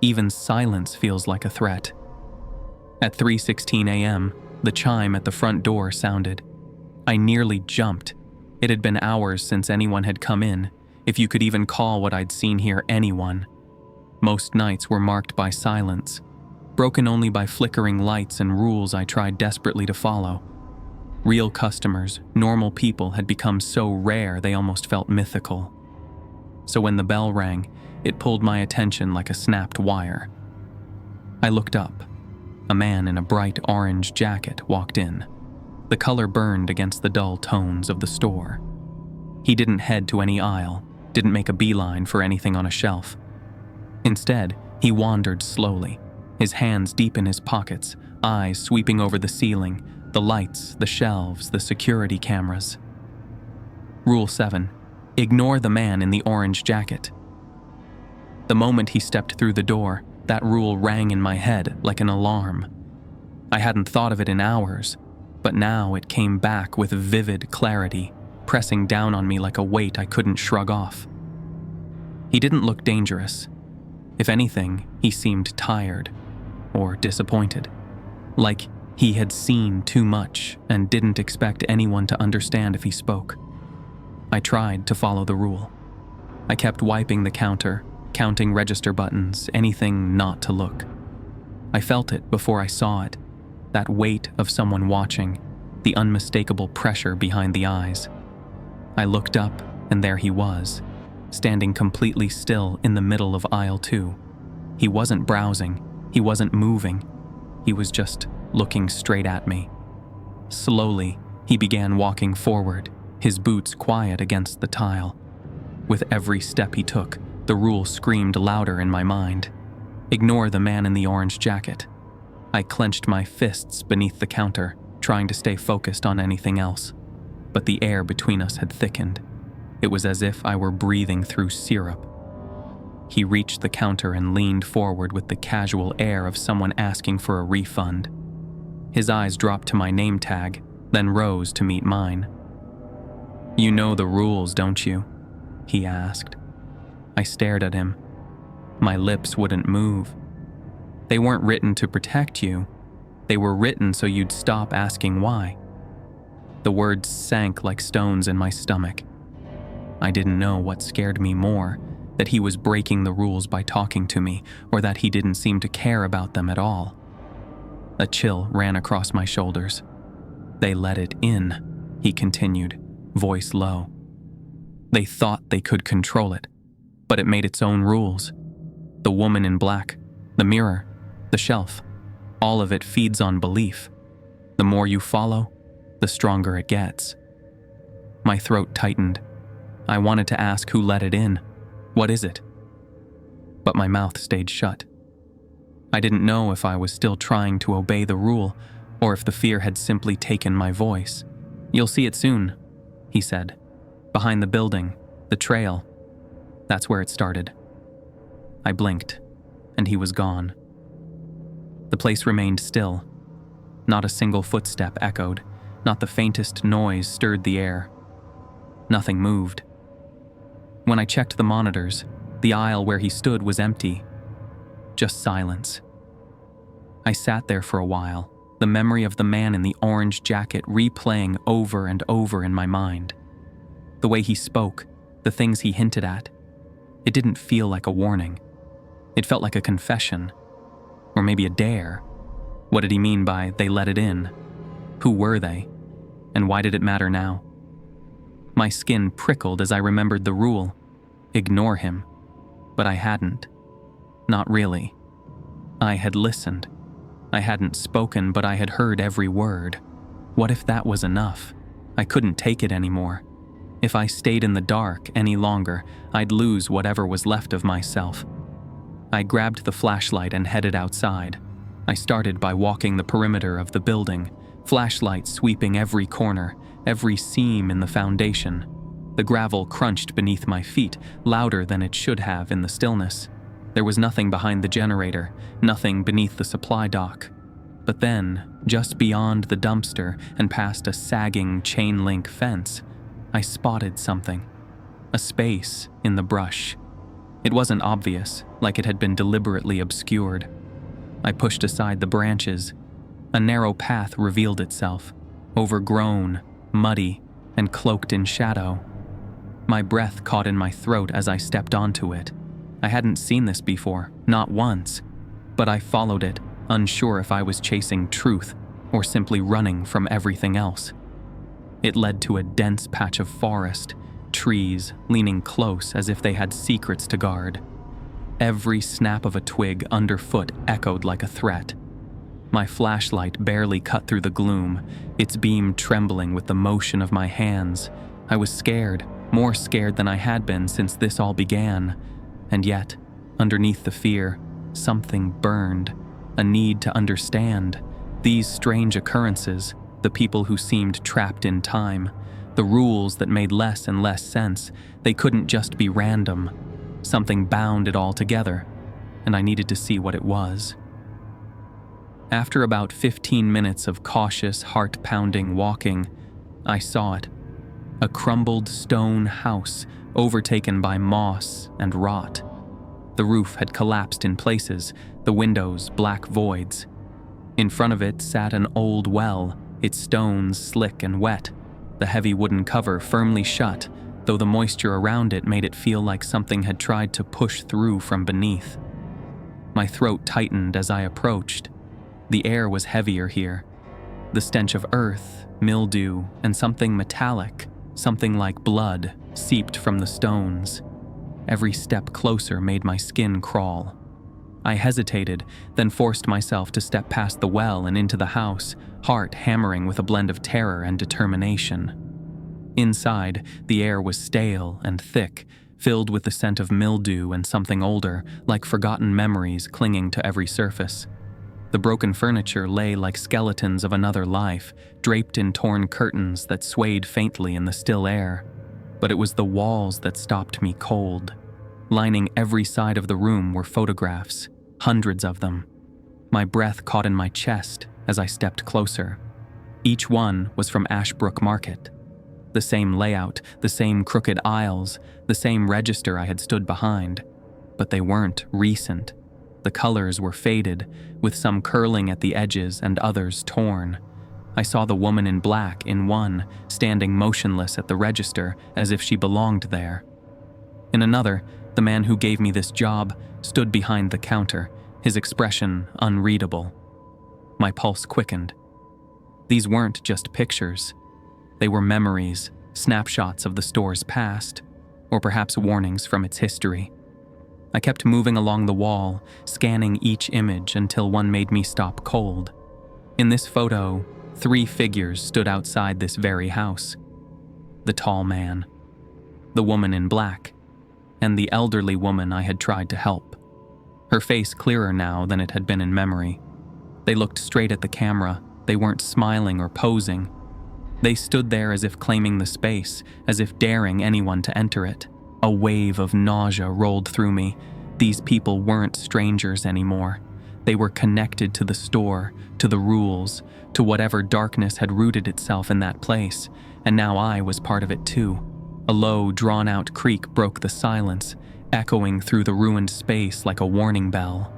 even silence feels like a threat. At 3:16 a.m., the chime at the front door sounded. I nearly jumped. It had been hours since anyone had come in, if you could even call what I'd seen here anyone. Most nights were marked by silence, broken only by flickering lights and rules I tried desperately to follow. Real customers, normal people had become so rare they almost felt mythical. So when the bell rang, it pulled my attention like a snapped wire. I looked up. A man in a bright orange jacket walked in. The color burned against the dull tones of the store. He didn't head to any aisle, didn't make a beeline for anything on a shelf. Instead, he wandered slowly, his hands deep in his pockets, eyes sweeping over the ceiling, the lights, the shelves, the security cameras. Rule 7. Ignore the man in the orange jacket. The moment he stepped through the door, that rule rang in my head like an alarm. I hadn't thought of it in hours, but now it came back with vivid clarity, pressing down on me like a weight I couldn't shrug off. He didn't look dangerous. If anything, he seemed tired or disappointed, like he had seen too much and didn't expect anyone to understand if he spoke. I tried to follow the rule. I kept wiping the counter, counting register buttons, anything not to look. I felt it before I saw it, that weight of someone watching, the unmistakable pressure behind the eyes. I looked up, and there he was, standing completely still in the middle of aisle 2. He wasn't browsing, he wasn't moving, he was just looking straight at me. Slowly, he began walking forward, his boots quiet against the tile. With every step he took, the rule screamed louder in my mind. Ignore the man in the orange jacket. I clenched my fists beneath the counter, trying to stay focused on anything else. But the air between us had thickened. It was as if I were breathing through syrup. He reached the counter and leaned forward with the casual air of someone asking for a refund. His eyes dropped to my name tag, then rose to meet mine. "You know the rules, don't you?" he asked. I stared at him. My lips wouldn't move. They weren't written to protect you. They were written so you'd stop asking why. The words sank like stones in my stomach. I didn't know what scared me more, that he was breaking the rules by talking to me, or that he didn't seem to care about them at all. A chill ran across my shoulders. "They let it in," he continued, voice low. "They thought they could control it, but it made its own rules. The woman in black, the mirror, the shelf, all of it feeds on belief. The more you follow, the stronger it gets." My throat tightened. I wanted to ask who let it in. What is it? But my mouth stayed shut. I didn't know if I was still trying to obey the rule, or if the fear had simply taken my voice. "You'll see it soon," he said. "Behind the building, the trail. That's where it started." I blinked, and he was gone. The place remained still. Not a single footstep echoed, not the faintest noise stirred the air. Nothing moved. When I checked the monitors, the aisle where he stood was empty. Just silence. I sat there for a while, the memory of the man in the orange jacket replaying over and over in my mind. The way he spoke, the things he hinted at. It didn't feel like a warning. It felt like a confession. Or maybe a dare. What did he mean by "they let it in"? Who were they? And why did it matter now? My skin prickled as I remembered the rule. Ignore him. But I hadn't. Not really. I had listened. I hadn't spoken, but I had heard every word. What if that was enough? I couldn't take it anymore. If I stayed in the dark any longer, I'd lose whatever was left of myself. I grabbed the flashlight and headed outside. I started by walking the perimeter of the building, flashlight sweeping every corner, every seam in the foundation. The gravel crunched beneath my feet, louder than it should have in the stillness. There was nothing behind the generator, nothing beneath the supply dock. But then, just beyond the dumpster and past a sagging chain-link fence, I spotted something. A space in the brush. It wasn't obvious, like it had been deliberately obscured. I pushed aside the branches. A narrow path revealed itself, overgrown, muddy, and cloaked in shadow. My breath caught in my throat as I stepped onto it. I hadn't seen this before, not once, but I followed it, unsure if I was chasing truth or simply running from everything else. It led to a dense patch of forest, trees leaning close as if they had secrets to guard. Every snap of a twig underfoot echoed like a threat. My flashlight barely cut through the gloom, its beam trembling with the motion of my hands. I was scared, more scared than I had been since this all began. And yet, Underneath the fear, something burned, a need to understand. These strange occurrences, the people who seemed trapped in time, the rules that made less and less sense, they couldn't just be random. Something bound it all together, and I needed to see what it was. After about 15 minutes of cautious, heart-pounding walking, I saw it. A crumbled stone house overtaken by moss and rot. The roof had collapsed in places, the windows black voids. In front of it sat an old well, its stones slick and wet, the heavy wooden cover firmly shut, though the moisture around it made it feel like something had tried to push through from beneath. My throat tightened as I approached. The air was heavier here. The stench of earth, mildew, and something metallic, something like blood, seeped from the stones. Every step closer made my skin crawl. I hesitated, then forced myself to step past the well and into the house, heart hammering with a blend of terror and determination. Inside, the air was stale and thick, filled with the scent of mildew and something older, like forgotten memories clinging to every surface. The broken furniture lay like skeletons of another life, draped in torn curtains that swayed faintly in the still air. But it was the walls that stopped me cold. Lining every side of the room were photographs, hundreds of them. My breath caught in my chest as I stepped closer. Each one was from Ashbrook Market. The same layout, the same crooked aisles, the same register I had stood behind. But they weren't recent. The colors were faded, with some curling at the edges and others torn. I saw the woman in black in one, standing motionless at the register as if she belonged there. In another, the man who gave me this job stood behind the counter, his expression unreadable. My pulse quickened. These weren't just pictures. They were memories, snapshots of the store's past, or perhaps warnings from its history. I kept moving along the wall, scanning each image until one made me stop cold. In this photo, 3 figures stood outside this very house. The tall man, the woman in black, and the elderly woman I had tried to help. Her face clearer now than it had been in memory. They looked straight at the camera. They weren't smiling or posing. They stood there as if claiming the space, as if daring anyone to enter it. A wave of nausea rolled through me. These people weren't strangers anymore. They were connected to the store, to the rules, to whatever darkness had rooted itself in that place, and now I was part of it too. A low, drawn-out creak broke the silence, echoing through the ruined space like a warning bell.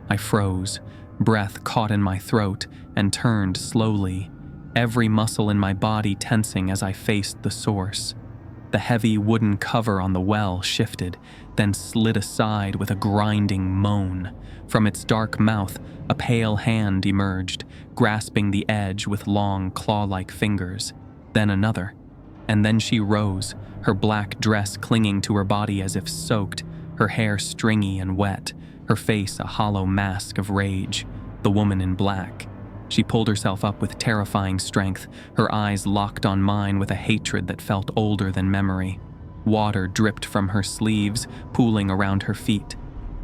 I froze, breath caught in my throat, and turned slowly, every muscle in my body tensing as I faced the source. The heavy wooden cover on the well shifted, then slid aside with a grinding moan. From its dark mouth, a pale hand emerged, grasping the edge with long, claw-like fingers. Then another. And then she rose, her black dress clinging to her body as if soaked, her hair stringy and wet, her face a hollow mask of rage. The woman in black. She pulled herself up with terrifying strength, her eyes locked on mine with a hatred that felt older than memory. Water dripped from her sleeves, pooling around her feet.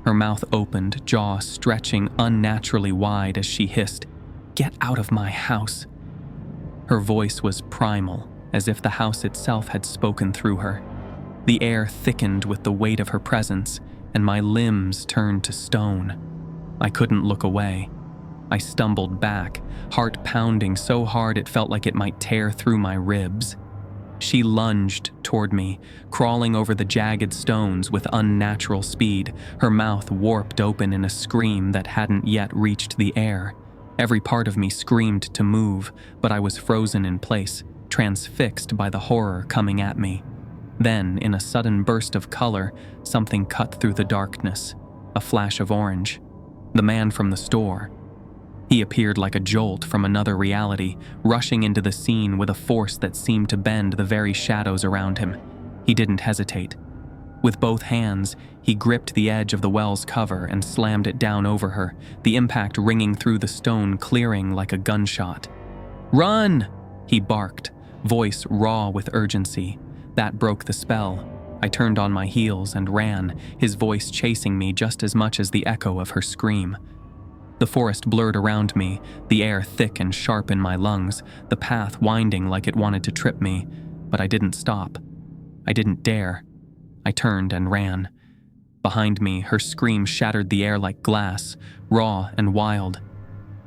Her mouth opened, jaw stretching unnaturally wide as she hissed, "Get out of my house." Her voice was primal, as if the house itself had spoken through her. The air thickened with the weight of her presence, and my limbs turned to stone. I couldn't look away. I stumbled back, heart pounding so hard it felt like it might tear through my ribs. She lunged toward me, crawling over the jagged stones with unnatural speed, her mouth warped open in a scream that hadn't yet reached the air. Every part of me screamed to move, but I was frozen in place, transfixed by the horror coming at me. Then, in a sudden burst of color, something cut through the darkness, a flash of orange. The man from the store. He appeared like a jolt from another reality, rushing into the scene with a force that seemed to bend the very shadows around him. He didn't hesitate. With both hands, he gripped the edge of the well's cover and slammed it down over her, the impact ringing through the stone clearing like a gunshot. "Run!" he barked, voice raw with urgency. That broke the spell. I turned on my heels and ran, his voice chasing me just as much as the echo of her scream. The forest blurred around me, the air thick and sharp in my lungs, the path winding like it wanted to trip me, but I didn't stop. I didn't dare. I turned and ran. Behind me, her scream shattered the air like glass, raw and wild.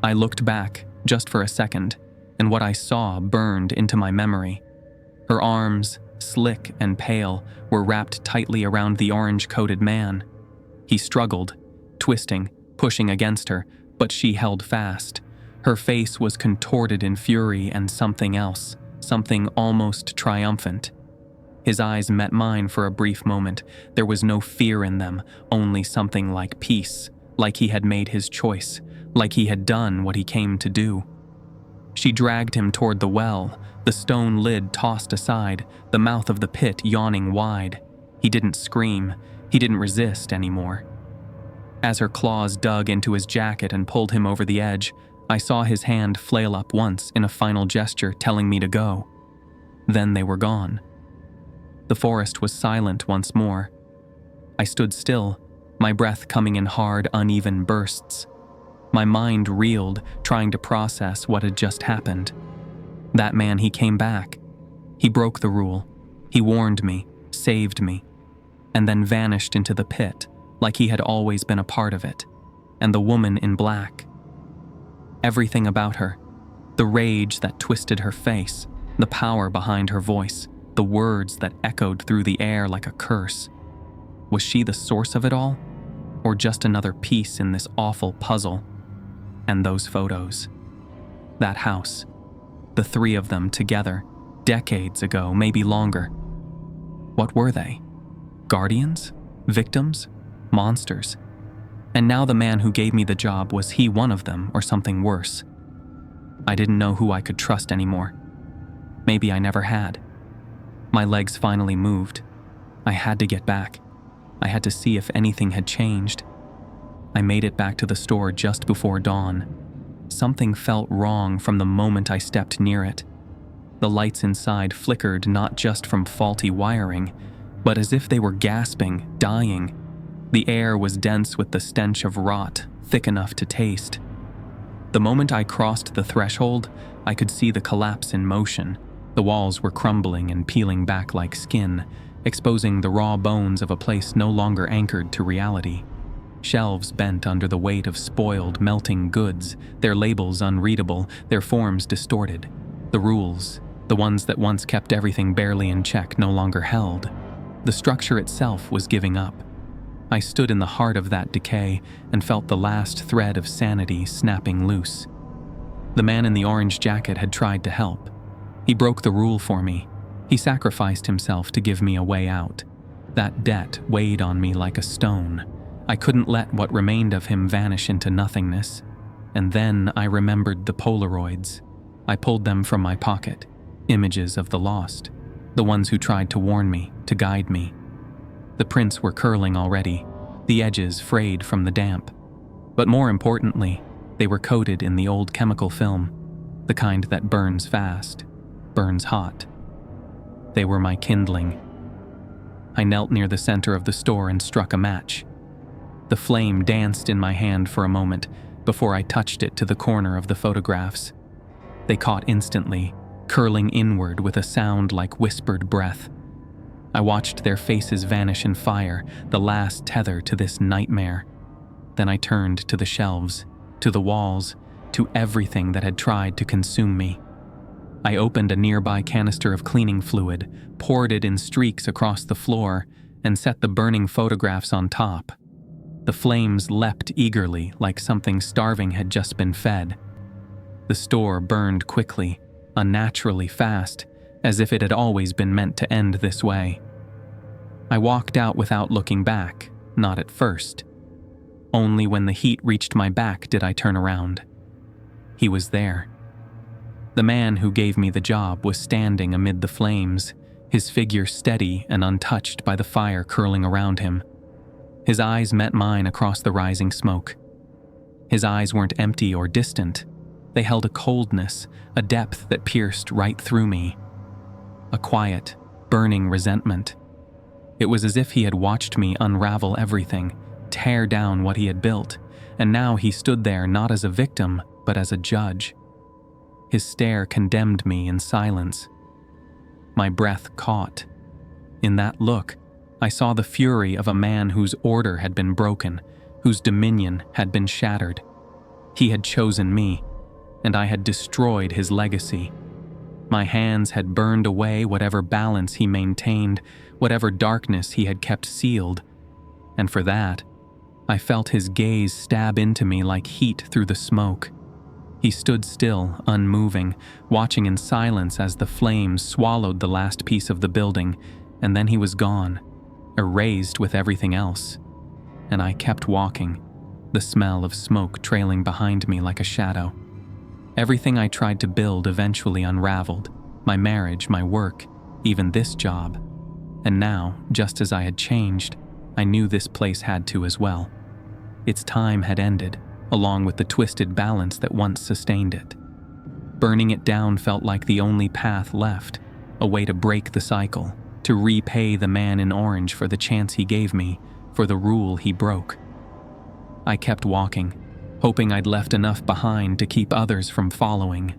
I looked back, just for a second, and what I saw burned into my memory. Her arms, slick and pale, were wrapped tightly around the orange-coated man. He struggled, twisting, pushing against her, but she held fast. Her face was contorted in fury and something else, something almost triumphant. His eyes met mine for a brief moment. There was no fear in them, only something like peace, like he had made his choice, like he had done what he came to do. She dragged him toward the well, the stone lid tossed aside, the mouth of the pit yawning wide. He didn't scream, he didn't resist anymore. As her claws dug into his jacket and pulled him over the edge, I saw his hand flail up once in a final gesture telling me to go. Then they were gone. The forest was silent once more. I stood still, my breath coming in hard, uneven bursts. My mind reeled, trying to process what had just happened. That man, he came back. He broke the rule. He warned me, saved me, and then vanished into the pit, like he had always been a part of it. And the woman in black. Everything about her, the rage that twisted her face, the power behind her voice, the words that echoed through the air like a curse. Was she the source of it all? Or just another piece in this awful puzzle? And those photos. That house. The three of them together, decades ago, maybe longer. What were they? Guardians? Victims? Monsters? And now the man who gave me the job, was he one of them or something worse? I didn't know who I could trust anymore. Maybe I never had. My legs finally moved. I had to get back. I had to see if anything had changed. I made it back to the store just before dawn. Something felt wrong from the moment I stepped near it. The lights inside flickered not just from faulty wiring, but as if they were gasping, dying. The air was dense with the stench of rot, thick enough to taste. The moment I crossed the threshold, I could see the collapse in motion. The walls were crumbling and peeling back like skin, exposing the raw bones of a place no longer anchored to reality. Shelves bent under the weight of spoiled, melting goods, their labels unreadable, their forms distorted. The rules, the ones that once kept everything barely in check, no longer held. The structure itself was giving up. I stood in the heart of that decay and felt the last thread of sanity snapping loose. The man in the orange jacket had tried to help. He broke the rule for me. He sacrificed himself to give me a way out. That debt weighed on me like a stone. I couldn't let what remained of him vanish into nothingness. And then I remembered the Polaroids. I pulled them from my pocket. Images of the lost. The ones who tried to warn me, to guide me. The prints were curling already, the edges frayed from the damp. But more importantly, they were coated in the old chemical film, the kind that burns fast, burns hot. They were my kindling. I knelt near the center of the store and struck a match. The flame danced in my hand for a moment before I touched it to the corner of the photographs. They caught instantly, curling inward with a sound like whispered breath. I watched their faces vanish in fire, the last tether to this nightmare. Then I turned to the shelves, to the walls, to everything that had tried to consume me. I opened a nearby canister of cleaning fluid, poured it in streaks across the floor, and set the burning photographs on top. The flames leapt eagerly like something starving had just been fed. The store burned quickly, unnaturally fast, as if it had always been meant to end this way. I walked out without looking back, not at first. Only when the heat reached my back did I turn around. He was there. The man who gave me the job was standing amid the flames, his figure steady and untouched by the fire curling around him. His eyes met mine across the rising smoke. His eyes weren't empty or distant. They held a coldness, a depth that pierced right through me. A quiet, burning resentment. It was as if he had watched me unravel everything, tear down what he had built, and now he stood there not as a victim, but as a judge. His stare condemned me in silence. My breath caught. In that look, I saw the fury of a man whose order had been broken, whose dominion had been shattered. He had chosen me, and I had destroyed his legacy. My hands had burned away whatever balance he maintained, whatever darkness he had kept sealed, and for that, I felt his gaze stab into me like heat through the smoke. He stood still, unmoving, watching in silence as the flames swallowed the last piece of the building, and then he was gone, erased with everything else. And I kept walking, the smell of smoke trailing behind me like a shadow. Everything I tried to build eventually unraveled, my marriage, my work, even this job. And now, just as I had changed, I knew this place had to as well. Its time had ended, along with the twisted balance that once sustained it. Burning it down felt like the only path left, a way to break the cycle, to repay the man in orange for the chance he gave me, for the rule he broke. I kept walking, hoping I'd left enough behind to keep others from following,